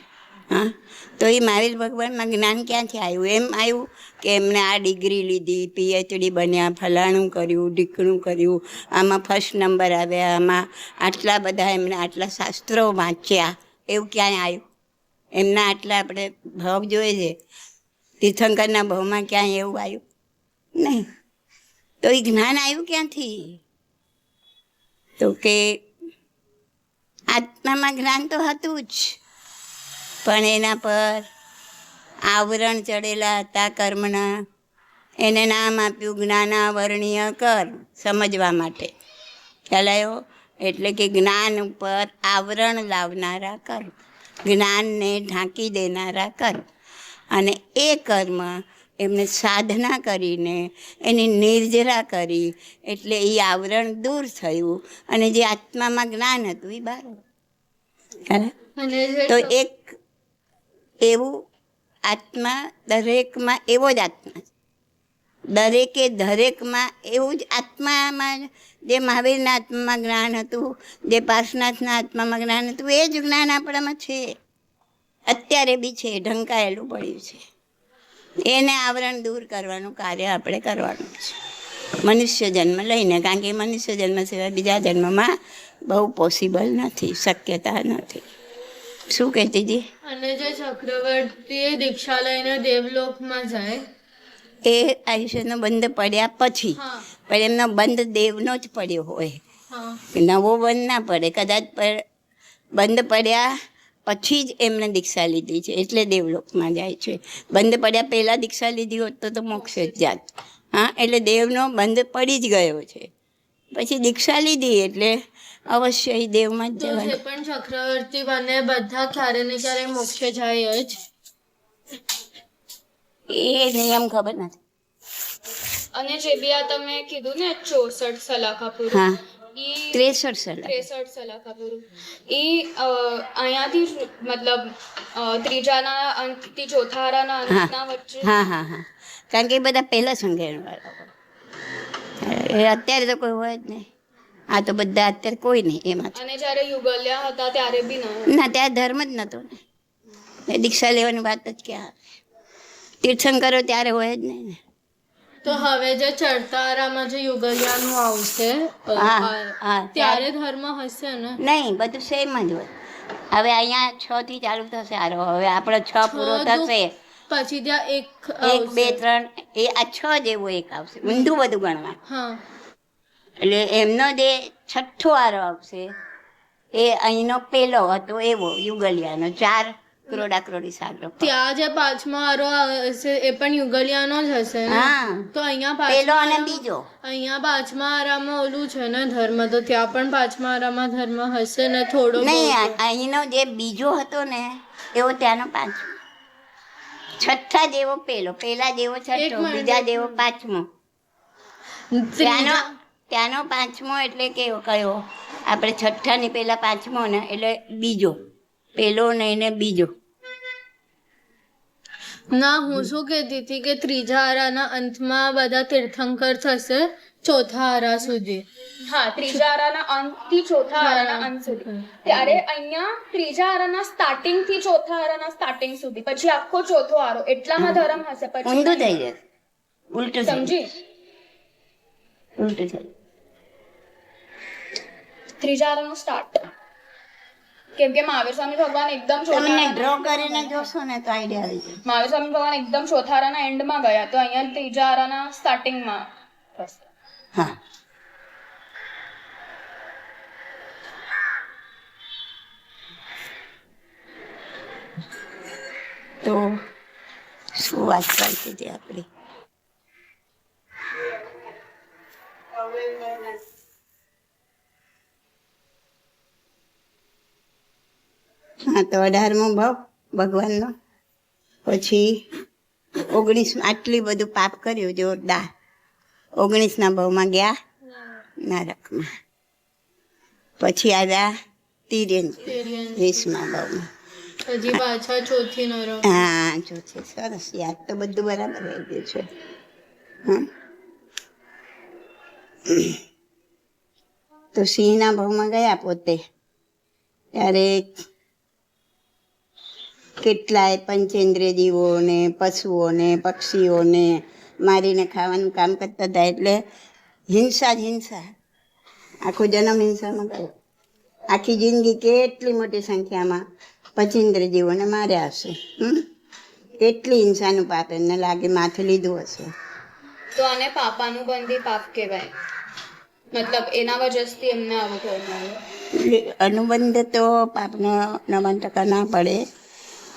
હા, તો એ મહાવીર ભગવાનમાં જ્ઞાન ક્યાંથી આવ્યું? એમ આવ્યું કે એમને આ ડિગ્રી લીધી, PhD બન્યા, ફલાણું કર્યું, ઢીકણું કર્યું, આમાં ફર્સ્ટ નંબર આવ્યા, આમાં આટલા બધા એમને આટલા શાસ્ત્રો વાંચ્યા, એવું ક્યાંય આવ્યું? એમના આટલા આપણે ભાવ જોઈએ છે, તીર્થંકરના ભાવમાં ક્યાંય એવું આવ્યું નહીં. તો એ જ્ઞાન આવ્યું ક્યાંથી? તો કે આત્મામાં જ્ઞાન તો હતું જ, પણ એના પર આવરણ ચડેલા હતા કર્મના. એને નામ આપ્યું જ્ઞાનાવરણીય કર્મ, સમજવા માટે. ખ્યાલ આવ્યો? એટલે કે જ્ઞાન ઉપર આવરણ લાવનારા કર્મ, જ્ઞાનને ઢાંકી દેનારા કર્મ. અને એ કર્મ એમને સાધના કરીને એની નિર્જરા કરી એટલે એ આવરણ દૂર થયું અને જે આત્મામાં જ્ઞાન હતું એ બહાર. તો એક એવું આત્મા દરેકમાં એવો જ આત્મા છે. દરેકે દરેકમાં એવું જ આત્મામાં જે મહાવીરના આત્મામાં જ્ઞાન હતું, જે પાર્શનાથના આત્મામાં જ્ઞાન હતું, એ જ જ્ઞાન આપણામાં છે, અત્યારે બી છે, ઢંકાયેલું પડ્યું છે. એને આવરણ દૂર કરવાનું કાર્ય આપણે કરવાનું છે મનુષ્ય જન્મ લઈને, કારણ કે મનુષ્ય જન્મ સિવાય બીજા જન્મમાં બહુ પોસિબલ નથી, શક્યતા નથી. શું કહેતી હતી? અને જે ચક્રવર્તી દીક્ષા લઈને દેવલોકમાં જાય એ આયુષ્યનો બંધ પડ્યા પછી, પણ એમનો બંધ દેવનો જ પડ્યો હોય, નવો બંધ ના પડે. કદાચ બંધ પડ્યા પછી જ એમને દીક્ષા લીધી છે એટલે દેવલોકમાં જાય છે. બંધ પડ્યા પહેલાં દીક્ષા લીધી હોત તો મોક્ષ જ જાત. હા, એટલે દેવનો બંધ પડી જ ગયો છે. પછી દીક્ષા લીધી એટલે અવશ્ય એ દેવમાં જ તો જે જવાનું. પણ ચક્રવર્તી બને બધા ક્યારે ને ક્યારે મોક્ષે જાય જ. એ નિયમ ખબર નથી. અને જે બી આ તમે કીધું ને 64 સલાખા પુરુષ, હા, ઈ 63 સલાહ. 63 સલાખા પુરુષ ઈ અહીંયાથી જ મતલબ ત્રીજાના અંતથી ચોથા હારાના અંતના વચ્ચે. હા હા હા, કારણ કે એ બધા પહેલા સંઘેણવાળા હોય. એ અત્યારે તો કોઈ હોય જ નહીં. આ તો બધા અત્યારે કોઈ નહીં એમાં. અને જ્યારે યુગલ્યા હતા ત્યારે બી ન. ના, ત્યાં ધર્મ જ નહોતો ને. એ દીક્ષા લેવાની વાત જ ક્યાં આવે. તીર્થંકરો ત્યારે હોય જ નહીં ને. તો હવે જે ચડતારામાં જે યુગલિયાનું આવશે હા, ત્યારે ધર્મ હશે ને? નહીં, બધું સેમ જ હોય. હવે અહીંયા 6 થી ચાલુ થશે આરો. હવે આપણો 6 પૂરો થશે. પછી ત્યાં 1 2 3 એ આ 6 જેવો એક આવશે. ઊંધું બધું ગણવા. હા, એટલે એમનો જે 6થો આરો આવશે એ અહીંનો પહેલો હતો એવો યુગલિયાનો. 4 કરોડા કરોડી સાગરો. ત્યાં જે 5મો આરો હશે એ પણ યુગલિયાનો જ હશે ને? હા, તો અહીંયા પહેલો અને બીજો. અહીંયા 5મા આરામાં ઓલું છે ને ધર્મ, તો ત્યાં પણ 5મા આરામાં ધર્મ હશે ને થોડો? નહીં, અહીંનો જે બીજો હતો ને એવો ત્યાંનો 5મો. 6થા જેવો પહેલો, પહેલા જેવો 6થો, બીજા જેવો 5મો. ત્યાંનો 5મો એટલે કેવો કયો? આપણે 6થાની પહેલા 5મો ને એટલે બીજો. પહેલો ને એને બીજો. ના, હું શું કહેતી હતી કે ત્રીજા આરાના અંતમાં બધા તીર્થંકર થશે ચોથા આરા સુધી. હા, ત્રીજા આરાના અંતથી ચોથા આરાના અંત સુધી. ત્યારે અહીંયા ત્રીજા આરાના સ્ટાર્ટિંગ થી ચોથા આરાના સ્ટાર્ટિંગ સુધી, પછી આખો ચોથો આરો એટલામાં ધર્મ હશે. પછી ઊંધું થઈ જશે, ઉલટું સમજી? ઉલટું થઈ. ત્રીજા આરાનો સ્ટાર્ટ, કેમ કે મહાવીર સ્વામી ભગવાન એકદમ તમને ડ્રો કરીને જોશો ને તો આઈડિયા આવી જાય. મહાવીર સ્વામી ભગવાન એકદમ ચોથા આરાના એન્ડમાં ગયા, તો અહીંયા ત્રીજા આરાના સ્ટાર્ટિંગમાં થશે. હા, તો શું વાત ચાલતી હતી આપણી? હા, તો 18મો ભાવ ભગવાનનો. પછી 19 આટલી બધું પાપ કર્યું જોરદાર. 19ના ભાવમાં ગયા નરકમાં. પછી આવ્યા 20મા ભાવમાં. હજી પાછા ચોથી નરક. હા, ચોથી. સરસ, યાદ તો બધું બરાબર રહી ગયું છે. હા, તો સિંહના ભાવમાં ગયા પોતે. ત્યારે કેટલાય પંચેન્દ્રિય જીવોને, પશુઓને, પક્ષીઓને મારીને ખાવાનું કામ કરતા હતા. એટલે હિંસા જ હિંસા. આખો જન્મ હિંસામાં ગયો. આખી જિંદગી કેટલી મોટી સંખ્યામાં પંચેન્દ્રિય જીવોને માર્યા હશે. કેટલી હિંસાનું પાપ એમને લાગે માથે લીધું હશે. તો આને પાપાનુબંધી પાપ કહેવાય, મતલબ એના વજહથી એમને આવું થયું. અનુબંધ તો પાપનો 99% ના પડે,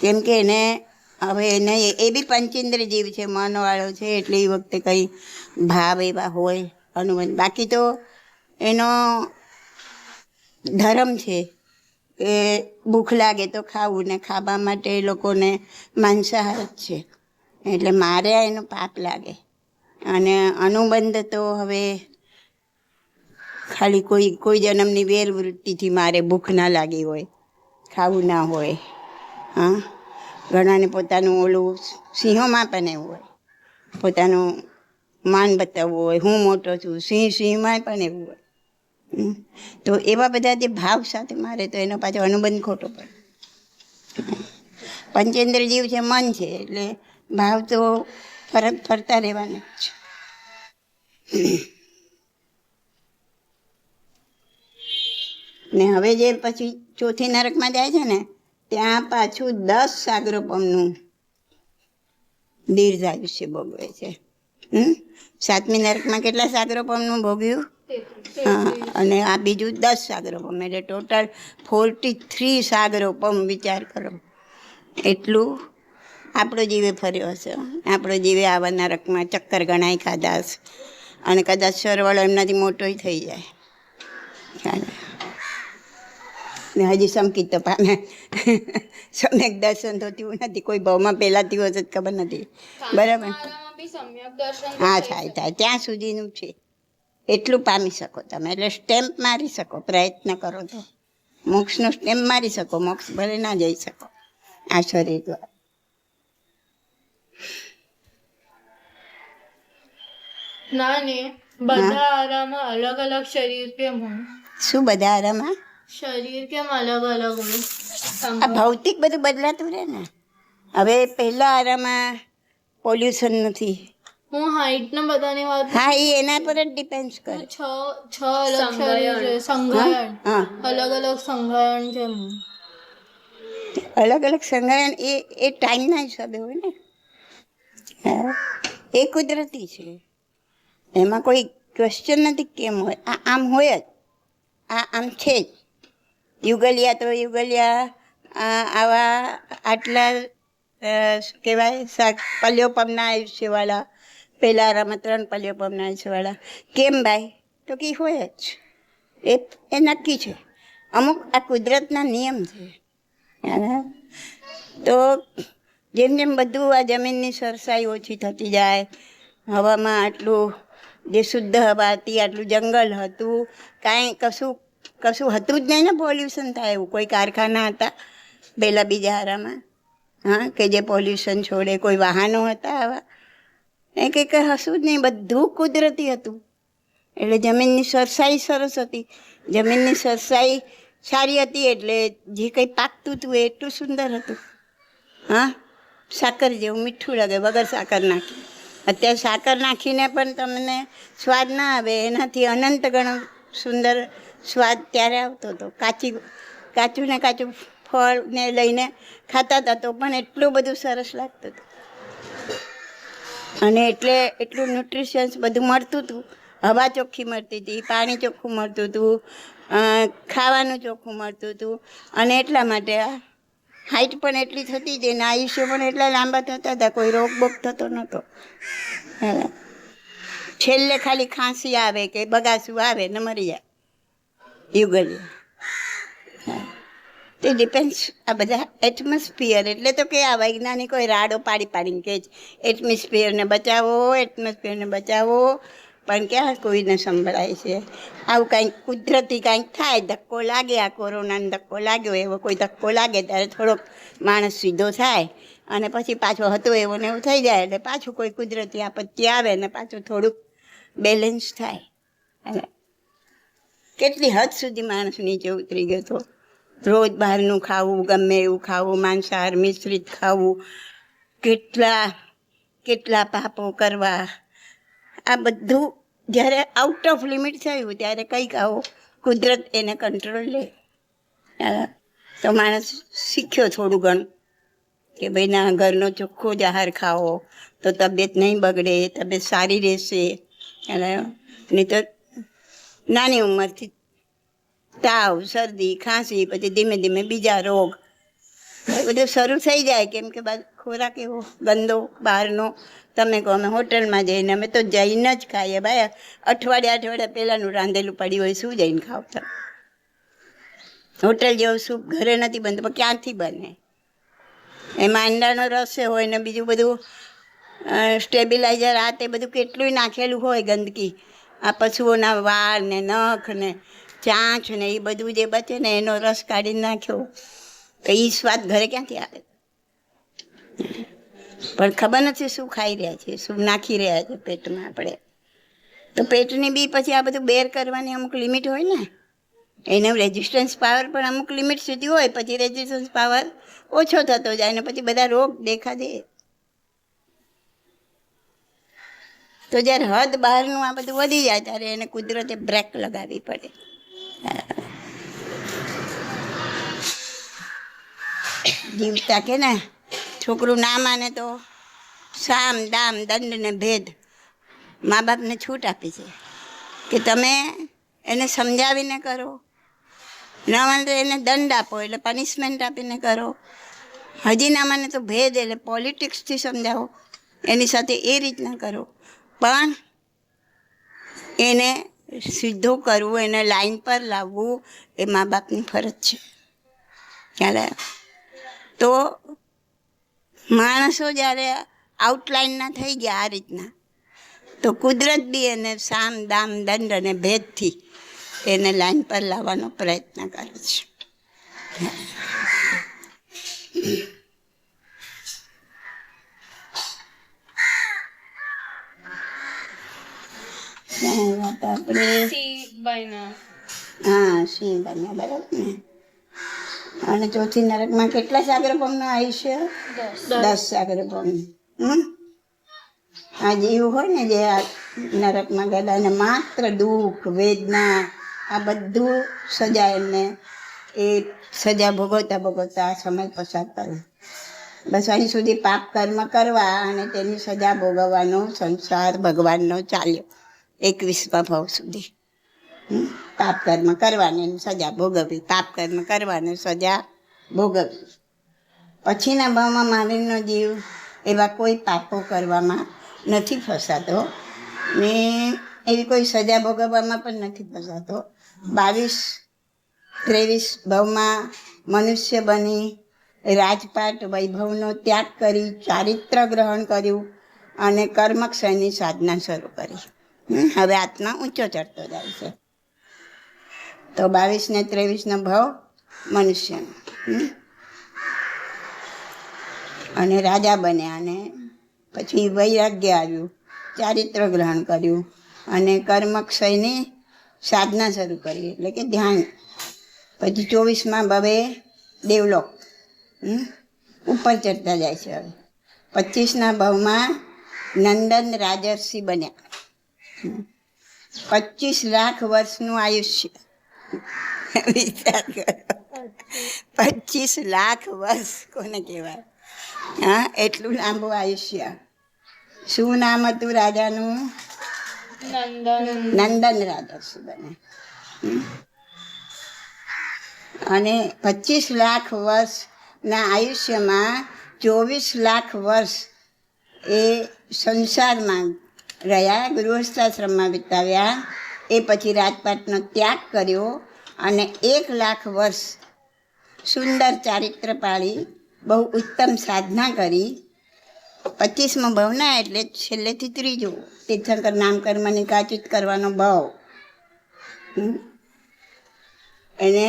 કેમ કે એને હવે એને એ બી પંચેન્દ્રિય જીવ છે, મનવાળો છે, એટલે એ વખતે કંઈ ભાવ એવા હોય અનુબંધ. બાકી તો એનો ધર્મ છે કે ભૂખ લાગે તો ખાવું, ને ખાવા માટે એ લોકોને માંસાહાર જ છે, એટલે મારે એનો પાપ લાગે. અને અનુબંધ તો હવે ખાલી કોઈ જન્મની વેરવૃત્તિથી મારે ભૂખ ના લાગી હોય, ખાવું ના હોય. હા, ઘણાને પોતાનું ઓલું સિંહોમાં પણ એવું હોય, પોતાનું માન બતાવવું હોય, હું મોટો છું. સિંહમાં પણ એવું હોય. તો એવા બધા જે ભાવ સાથે મારે તો એનો પાછો અનુબંધ ખોટો પડે. પંચેન્દ્ર જીવ છે, મન છે, એટલે ભાવ તો ફરતા રહેવાના જ છે. ને હવે જે પછી ચોથી નરકમાં જાય છે ને, ત્યાં પાછું 10 સાગરોપમનું દીર્ઘાયુષ્ય ભોગવે છે. 7મી નરકમાં કેટલા સાગરોપમનું ભોગ્યું? હા, અને આ બીજું 10 સાગરોપમ, એટલે ટોટલ 43 સાગરોપમ. વિચાર કરો, એટલું આપણો જીવે ફર્યો હશે. આપણો જીવે આવા નરકમાં ચક્કર ગણાય ખાધા હશે. અને કદાચ સરવાળો એમનાથી મોટોય થઈ જાય. ખ્યાલ ને હજી સંકિત તો પામે સમ્યક દર્શન તો થયું નથી, કોઈ ભાવમાં પહેલાં થયું હશે ખબર નથી. બરાબર, હા થાય થાય ત્યાં સુધીનું છે, એટલું પામી શકો તમે. એટલે સ્ટેમ્પ મારી શકો, પ્રયત્ન કરો તો મોક્ષનો સ્ટેમ્પ મારી શકો. મોક્ષ ભલે ના જઈ શકો આ શરીર દ્વારા. નાની બધા આરામાં અલગ અલગ શરીર કેમ હોય? શું બધા આરામાં શરીર કેમ અલગ અલગ હોય? આ ભૌતિક બધું બદલાતું રહે ને. હવે પહેલાં આરામાં પોલ્યુશન નથી. હું હાઈટ ને બધાની વાત, હા એ એના પર જ ડિપેન્ડ કરે. છ અલગ શરીર છે, સંઘાયન હા અલગ અલગ સંઘાયન કેમ? અલગ અલગ સંગ્રહણ એ ટાઈમના હિસાબે હોય ને. હા એ કુદરતી છે, એમાં કોઈ ક્વેશ્ચન નથી કેમ હોય. આ આમ હોય જ, આ આમ છે જ. યુગલિયા તો યુગલિયા આવા આટલા શું કહેવાય પલ્યોપમના આયુષ્યવાળા, પહેલાં આરામાં 3 પલ્યોપમના આયુષ્યવાળા. કેમ ભાઈ? તો કે હોય જ, એ નક્કી છે. અમુક આ કુદરતના નિયમ છે. તો જેમ જેમ બધું આ જમીનની સરસાઈ ઓછી થતી જાય, હવામાં આટલું જે શુદ્ધ હવા હતી, આટલું જંગલ હતું, કાંઈ કશું હતું જ નહીં ને. પોલ્યુશન થાય એવું કોઈ કારખાના હતા પહેલાં બીજા આરામાં, હા, કે જે પોલ્યુશન છોડે? કોઈ વાહનો હતા આવા? એ કંઈ હશું જ નહીં, બધું કુદરતી હતું. એટલે જમીનની સરસાઈ સરસ હતી. જમીનની સરસાઈ સારી હતી એટલે જે કંઈ પાકતું હતું એ એટલું સુંદર હતું. હા, સાકર જેવું મીઠું લાગે વગર સાકર નાખી. અત્યારે સાકર નાખીને પણ તમને સ્વાદ ના આવે, એનાથી અનંત ગણો સુંદર સ્વાદ ત્યારે આવતો હતો. કાચું ને કાચું ફળને લઈને ખાતા હતા તો પણ એટલું બધું સરસ લાગતું હતું. અને એટલું ન્યુટ્રિશન્સ બધું મળતું હતું. હવા ચોખ્ખી મળતી હતી, પાણી ચોખ્ખું મળતું હતું, ખાવાનું ચોખ્ખું મળતું હતું. અને એટલા માટે હાઈટ પણ એટલી થતી હતી ને આયુષ્ય પણ એટલા લાંબા થતા હતા, કોઈ રોગ બોગ થતો નહોતો. છેલ્લે ખાલી ખાંસી આવે કે બગાસું આવે ને મરી જાય યુગલિયા. તે ડિપેન્ડ્સ આ બધા એટમોસ્ફિયર. એટલે તો કે આ વૈજ્ઞાનિકોએ રાડો પાડીને કહે છે એટમોસ્ફિયરને બચાવો, એટમોસ્ફિયરને બચાવો, પણ ક્યાં કોઈને સંભળાય છે? આવું કાંઈક કુદરતી કાંઈક થાય, ધક્કો લાગે, આ કોરોનાનો ધક્કો લાગ્યો એવો કોઈ ધક્કો લાગે ત્યારે થોડોક માણસ સીધો થાય અને પછી પાછો હતો એવો ને એવું થઈ જાય. એટલે પાછું કોઈ કુદરતી આપત્તિ આવે ને પાછું થોડુંક બેલેન્સ થાય. કેટલી હદ સુધી માણસ નીચે ઉતરી ગયો હતો. રોજ બહારનું ખાવું, ગમે એવું ખાવું, માંસાહાર મિશ્રિત ખાવું, કેટલા પાપો કરવા. આ બધું જ્યારે આઉટ ઓફ લિમિટ થયું ત્યારે કંઈક આવો કુદરત એને કંટ્રોલ લે. તો માણસ શીખ્યો થોડું ઘણું કે ભાઈ ના, ઘરનો ચોખ્ખો જ આહાર ખાઓ તો તબિયત નહીં બગડે, તબિયત સારી રહેશે. નહીં તો નાની ઉંમરથી તાવ, શરદી, ખાંસી, પછી ધીમે ધીમે બીજા રોગ એ બધું શરૂ થઈ જાય. કેમ કે ખોરાક એવો ગંદો બહારનો. તમે કહો અમે હોટલમાં જઈને, અમે તો જઈને જ ખાઈએ ભાઈ. અઠવાડિયા પહેલાંનું રાંધેલું પડ્યું હોય, શું જઈને ખાવ તમે? હોટલ જેવું સૂપ ઘરે નથી બનતું, પણ ક્યાંથી બને? એમાં અંડાનો રસ હોય ને બીજું બધું સ્ટેબિલાઇઝર આ તે બધું કેટલું નાખેલું હોય ગંદકી. આ પશુઓના વાળ ને નખ ને ચાંચ ને એ બધું જે બચે ને એનો રસ કાઢીને નાખ્યો તો એ સ્વાદ ઘરે ક્યાંથી આવે? પણ ખબર નથી શું ખાઈ રહ્યા છે, શું નાખી રહ્યા છે પેટમાં આપણે. તો પેટની બી પછી આ બધું બેર કરવાની અમુક લિમિટ હોય ને. એનો રેઝિસ્ટન્સ પાવર પણ અમુક લિમિટ સુધી હોય, પછી રેઝિસ્ટન્સ પાવર ઓછો થતો જાય ને પછી બધા રોગ દેખા દે. તો જ્યારે હદ બહારનું આ બધું વધી જાય ત્યારે એને કુદરતે બ્રેક લગાવવી પડે. જીવતા કે ને છોકરું ના માને તો સામ દામ દંડ ને ભેદ મા બાપને છૂટ આપી છે કે તમે એને સમજાવીને કરો, ના માને તો એને દંડ આપો એટલે પનિશમેન્ટ આપીને કરો. હજી ના માને તો ભેદ એટલે પોલિટિક્સથી સમજાવો, એની સાથે એ રીતના કરો. પણ એને સીધું કરવું, એને લાઈન પર લાવવું એ મા બાપની ફરજ છે. ખ્યાલ આવ્યો? તો માણસો જ્યારે આઉટલાઇનના થઈ ગયા આ રીતના, તો કુદરત બી એને સામ દામ દંડ અને ભેદથી એને લાઈન પર લાવવાનો પ્રયત્ન કરે છે. આપણે હા સિંહ બન્યા, બરાબર ને. અને ચોથી નરકમાં કેટલા સાગરપમનું આયુષ્ય? 10 સાગરપમ. આ જીવ હોય ને જે આ નરકમાં ગયેલા, અને માત્ર દુઃખ વેદના આ બધું સજા એમને, એ સજા ભોગવતા ભોગવતા આ સમય પસાર કરે. બસ અહીં સુધી પાપ કર્મ કરવા અને તેની સજા ભોગવવાનો સંસાર ભગવાનનો ચાલ્યો 21મા ભાવ સુધી. પાપ કર્મ કરવાની સજા ભોગવવી, પાપ કર્મ કરવાની સજા ભોગવવી. પછીના ભાવમાં માનવીનો જીવ એવા કોઈ પાપો કરવામાં નથી ફસાતો ને એવી કોઈ સજા ભોગવવામાં પણ નથી ફસાતો. 22-23 ભાવમાં મનુષ્ય બની રાજપાટ વૈભવનો ત્યાગ કરી ચારિત્ર ગ્રહણ કર્યું અને કર્મક્ષયની સાધના શરૂ કરી. હવે આત્મા ઊંચો ચડતો જાય છે. તો 22 ને 23નો ભાવ મનુષ્યનો, અને રાજા બન્યા, અને પછી વૈરાગ્ય આવ્યું, ચારિત્ર ગ્રહણ કર્યું અને કર્મક્ષયની સાધના શરૂ કરી, એટલે કે ધ્યાન. પછી 24મા ભાવે દેવલોક, ઉપર ચડતા જાય છે. હવે 25ના ભાવમાં નંદન રાજર્ષિ બન્યા. 25 લાખ વર્ષનું આયુષ્ય, વિચાર કરો. 25 લાખ વર્ષ કોને કહેવાય? હા, એટલું લાંબુ આયુષ્ય. શું નામ હતું રાજાનું? નંદન રાજર્ષિ બને. અને 25 લાખ વર્ષના આયુષ્યમાં 24 લાખ વર્ષ એ સંસારમાં રહ્યા, ગૃહસ્થાશ્રમમાં વિતાવ્યા. એ પછી રાજપાટનો ત્યાગ કર્યો અને 1 લાખ વર્ષ સુંદર ચારિત્ર પાળી બહુ ઉત્તમ સાધના કરી. 25મો ભાવ ના એટલે છેલ્લેથી ત્રીજો તીર્થંકર નામકર્મ નિકાચિત કરવાનો ભાવ. એને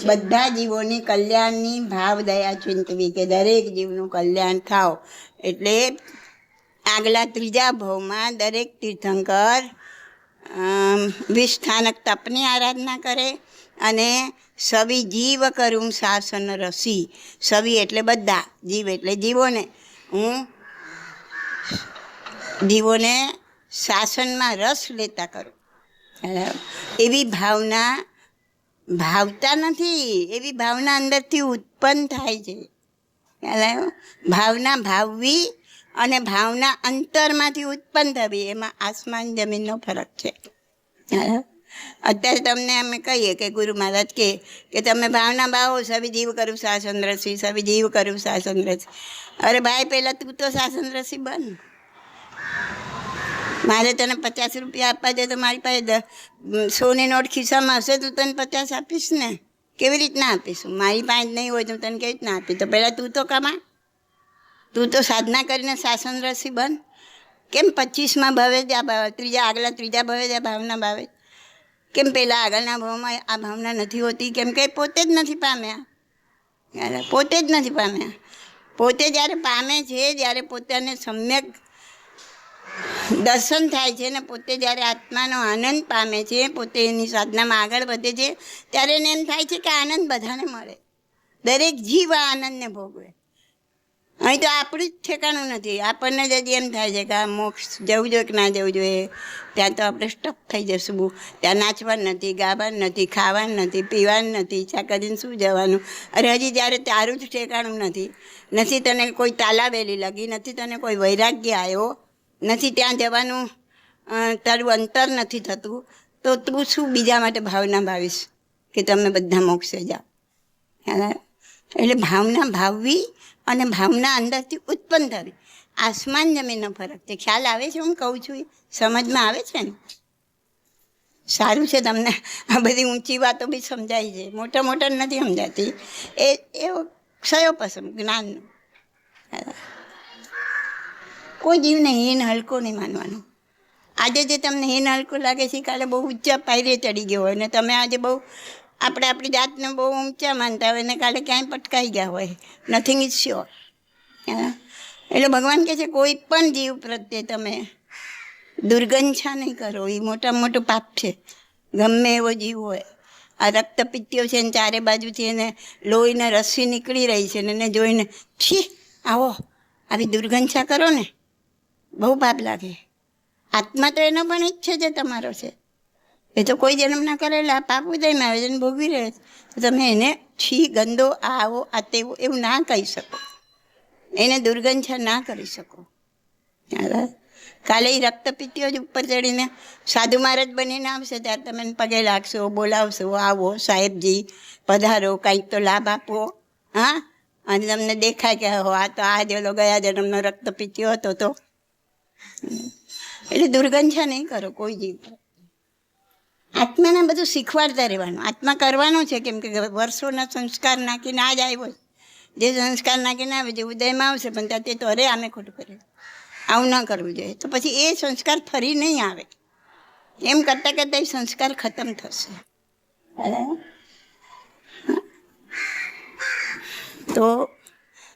બધા જીવોની કલ્યાણની ભાવ દયા ચિંતવી, કે દરેક જીવનું કલ્યાણ થાવ. એટલે આગલા ત્રીજા ભાવમાં દરેક તીર્થંકર વિસ્થાનક તપની આરાધના કરે અને સવી જીવ કરું શાસન રસી. સવી એટલે બધા, જીવ એટલે જીવોને હું જીવોને શાસનમાં રસ લેતા કરું. એવી ભાવના ભાવતા નથી, એવી ભાવના અંદરથી ઉત્પન્ન થાય છે. ભાવના ભાવવી અને ભાવના અંતરમાંથી ઉત્પન્ન થવી, એમાં આસમાન જમીનનો ફરક છે. અત્યારે તમને અમે કહીએ કે ગુરુ મહારાજ કે તમે ભાવના ભાવો, સવી જીવ કરું શાસન રસી, સવી જીવ કરું શાસન રસી. અરે ભાઈ, પહેલાં તું તો શાસન રસી બન. મારે તને 50 રૂપિયા આપવા છે તો મારી પાસે 100ની નોટ ખિસ્સામાં હશે તો તને 50 આપીશ ને. કેવી રીતના આપીશું? મારી પાસે નહીં હોય તો તને કેવી રીતના આપીશ? તો પહેલાં તું તો કમા, તું તો સાધના કરીને શાસન રસી બન. કેમ 25મા ભાવે જ આગલા ત્રીજા ભાવે જ આ ભાવના ભાવે? કેમ પહેલાં આગળના ભાવમાં આ ભાવના નથી હોતી? કેમ કે પોતે જ નથી પામ્યા. પોતે જ નથી પામ્યા. પોતે જ્યારે પામે છે, જ્યારે પોતાને સમ્યક દર્શન થાય છે ને પોતે જ્યારે આત્માનો આનંદ પામે છે, પોતે એની સાધનામાં આગળ વધે છે, ત્યારે એને એમ થાય છે કે આનંદ બધાને મળે, દરેક જીવ આ આનંદને ભોગવે. અહીં તો આપણું જ ઠેકાણું નથી. આપણને જ હજી એમ થાય છે કે આ મોક્ષ જવું જોઈએ કે ના જવું જોઈએ. ત્યાં તો આપણે સ્ટક થઈ જશું. ત્યાં નાચવાનું નથી, ગાવાનું નથી, ખાવાનું નથી, પીવાનું નથી, ઈચ્છા કરીને શું જવાનું? અરે હજી જ્યારે તારું જ ઠેકાણું નથી તને કોઈ તાલાવેલી લાગી, નથી તને કોઈ વૈરાગ્ય આવ્યો, નથી ત્યાં જવાનું તારું અંતર નથી થતું, તો તું શું બીજા માટે ભાવના ભાવીશ કે તમે બધા મોક્ષે જાઓ? એટલે ભાવના ભાવવી અને ભાવના અંદરથી ઉત્પન્ન થવી, આસમાન જમીનનો ફરક છે. ખ્યાલ આવે છે? હું કહું છું સમજમાં આવે છે ને? સારું છે તમને આ બધી ઊંચી વાતો બી સમજાય છે, મોટા મોટા નથી સમજાતી. એવો ક્ષયો પસંદ જ્ઞાનનો. કોઈ જીવને હીન હલકો નહીં માનવાનો. આજે જે તમને હીન હલકો લાગે છે કાલે બહુ ઊંચા પાયરે ચડી ગયો હોય ને તમે આજે બહુ આપણી જાતને બહુ ઊંચા માનતા હોય ને કાલે ક્યાંય પટકાઈ ગયા હોય. Nothing is sure. એટલે ભગવાન કહે છે કોઈ પણ જીવ પ્રત્યે તમે દુર્ગંછા નહીં કરો, એ મોટામાં મોટું પાપ છે. ગમે એવો જીવ હોય. આ રક્તપિત્તીઓ છે ને ચારે બાજુથી એને લોહીને રસ્સી નીકળી રહી છે ને એને જોઈને છી આવો આવી દુર્ગંછા કરો ને બહુ પાપ લાગે. આત્મા તો એનો પણ ઈચ્છે છે તમારો છે, એ તો કોઈ જન્મના કરેલા પાપ ઉદયમાં આવે છે ને ભોગવી રહે છે. તો તમે એને છી ગંદો આવો આ તેવો એવું ના કહી શકો, એને દુર્ગંછા ના કરી શકો. કાલે એ રક્તપિત્તીઓ જ ઉપર ચડીને સાધુ મહારાજ બનીને આવશે ત્યારે તમે એને પગે લાગશો, બોલાવશો, આવો સાહેબજી પધારો, કંઈક તો લાભ આપો. હા, અને તમને દેખાય કે હો આ તો આ જેલો ગયા જન્મનો રક્તપિત્તીઓ હતો તો. એટલે દુર્ગંછા નહીં કરો કોઈ જીવ. આત્માને બધું શીખવાડતા રહેવાનું. આત્મા કરવાનો છે કેમ કે વર્ષોના સંસ્કાર નાખીને આ જ આવ્યો. જે સંસ્કાર નાખીને આવે જે ઉદયમાં આવશે પણ ત્યાં તે તો અરે આમે ખોટું કરે, આવું ન કરવું જોઈએ. તો પછી એ સંસ્કાર ફરી નહીં આવે. એમ કરતાં કરતાં એ સંસ્કાર ખતમ થશે. તો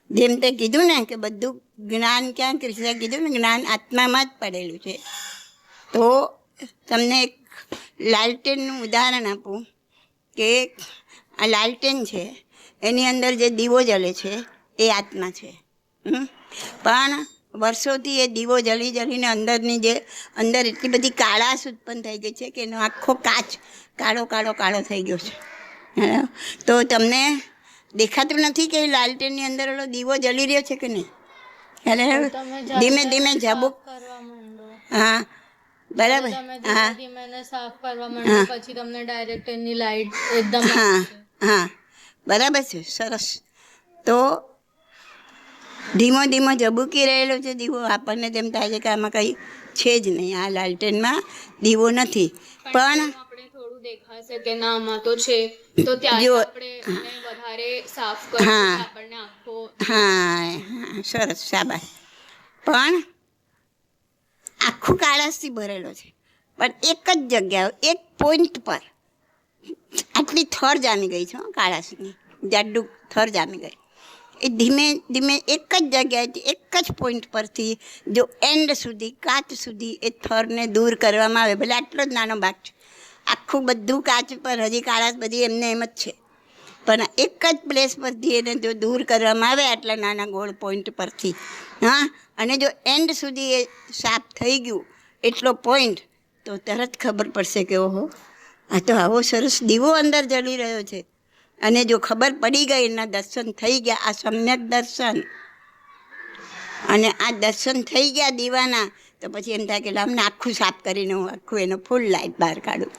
જેમ તે કીધું ને કે બધું જ્ઞાન ક્યાં કૃષ્ણે કીધું ને જ્ઞાન આત્મામાં જ પડેલું છે. તો તમને એક લાલટેનનું ઉદાહરણ આપું કે આ લાલટેન છે એની અંદર જે દીવો જલે છે એ આત્મા છે. પણ વર્ષોથી એ દીવો જલી જલીને અંદરની જે અંદર એટલી બધી કાળાશ ઉત્પન્ન થઈ ગઈ છે કે એનો આખો કાચ કાળો કાળો કાળો થઈ ગયો છે. તો તમને દેખાતું નથી કે લાલટેનની અંદર ઓલો દીવો જલી રહ્યો છે કે નહીં? ધીમે ધીમે ઝબુક. હા બરાબર. હા સાફ કરવા માંડો પછી તમને ડાયરેક્ટ એની લાઈટ એકદમ. હા હા બરાબર છે, સરસ. તો ધીમો ધીમો ઝબૂકી રહેલો છે દીવો. આપણને તેમ થાય છે કે આમાં કંઈ છે જ નહીં, આ લાલટેનમાં દીવો નથી. પણ આપણે થોડું દેખાશે કે ના આમાં તો છે તો ત્યારે આપણે એને વધારે સાફ કરીએ આપણને આખો. હા સરસ, શાબાશ. પણ આખું કાળાશથી ભરેલો છે. પણ એક જ જગ્યાએ એક પોઈન્ટ પર આટલી થર જામી ગઈ છે કાળાશની, જાડું થર જામી ગઈ. એ ધીમે ધીમે એક જ જગ્યાએથી એક જ પોઈન્ટ પરથી જો એન્ડ સુધી કાચ સુધી એ થરને દૂર કરવામાં આવે, ભલે આટલો જ નાનો ભાગ છે, આખું બધું કાચ પર હજી કાળાશ બધી એમને એમ જ છે, પણ એક જ પ્લેસ પરથી એને જો દૂર કરવામાં આવે આટલા નાના ગોળ પોઈન્ટ પરથી, હા, અને જો એન્ડ સુધી એ સાફ થઈ ગયું એટલો પોઈન્ટ, તો તરત ખબર પડશે કે ઓહો આ તો આવો સરસ દીવો અંદર જલી રહ્યો છે. અને જો ખબર પડી ગઈ એના દર્શન થઈ ગયા, આ સમ્યક દર્શન, અને આ દર્શન થઈ ગયા દીવાના, તો પછી એમ થાય કે અમને આખું સાફ કરીને હું આખું એનો ફૂલ લાઈટ બહાર કાઢું.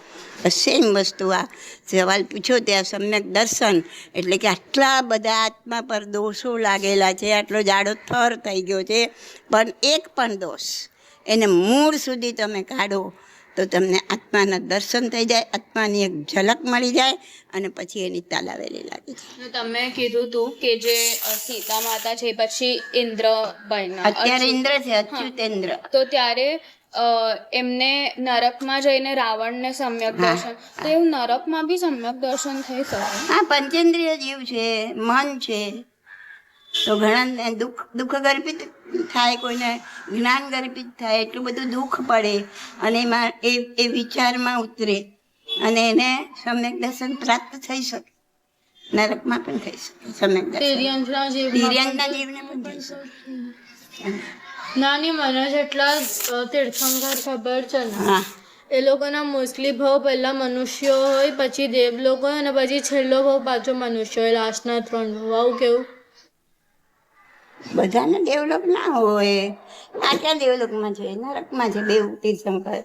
સેમ વસ્તુ આ સવાલ પૂછ્યો ત્યાં સમ્યક દર્શન એટલે કે આટલા બધા આત્મા પર દોષો લાગેલા છે, આટલો જાડો થર થઈ ગયો છે, પણ એક પણ દોષ એને મૂળ સુધી તમે કાઢો તો તમને આત્માના દર્શન થઈ જાય, આત્માની એક ઝલક મળી જાય અને પછી એની તાલાવેલી લાગે છે. તમે કીધું તું કે જે સીતા માતા છે પછી ઇન્દ્ર બન્યા, અત્યારે ઇન્દ્ર છે, અચ્યુતેન્દ્ર. તો ત્યારે એમને નરકમાં જઈને રાવણને સમ્યક દર્શન, તો એવું નરકમાં બી સમ્યક દર્શન થઈ શકે? હા, પંચેન્દ્રિય જીવ છે, મન છે, તો ઘણા દુઃખ ગર્ભિત થાય, કોઈને જ્ઞાન ગર્ભિત થાય, એટલું બધું દુઃખ પડે અને એમાં એ વિચારમાં ઉતરે અને એને સમ્યક દર્શન પ્રાપ્ત થઈ શકે. નરકમાં પણ થઈ શકે સમ્યક દર્શન, તિર્યંગના જીવને પણ થઈ શકે. નાની મને જેટલા તીર્થંકર ખબર છે ને, એ લોકોના મોસ્ટલી ભાવ પહેલા મનુષ્યો હોય, પછી દેવલોક હોય અને પછી છેલ્લો ભાવ પાછો મનુષ્ય હોય, લાસ્ટના 3 ભાવ. આવું કેવું? બધાને ડેવલપ ના હોય. આ ક્યાં ડેવલપમાં છે? નરકમાં છે બેઉ તીર્થંકર.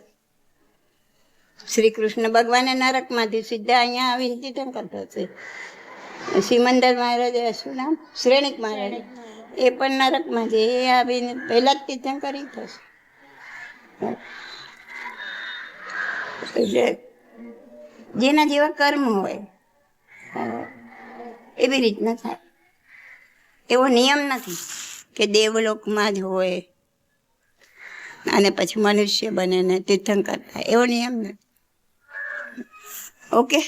શ્રી કૃષ્ણ ભગવાને નરકમાંથી સીધા અહીંયા આવીને તીર્થંકર થશે. સિમંદર મહારાજ, શું નામ, શ્રેણિક મહારાજ, એ પણ નરકમાં છે, એ આવીને પહેલા જ તીર્થંકર થશે. એટલે જેના જેવા કર્મ હોય એવી રીતના થાય. એવો નિયમ નથી કે દેવલોકમાં જ હોય અને પછી મનુષ્ય બને ને તીર્થંકર થાય, એવો નિયમ નથી. ઓકે.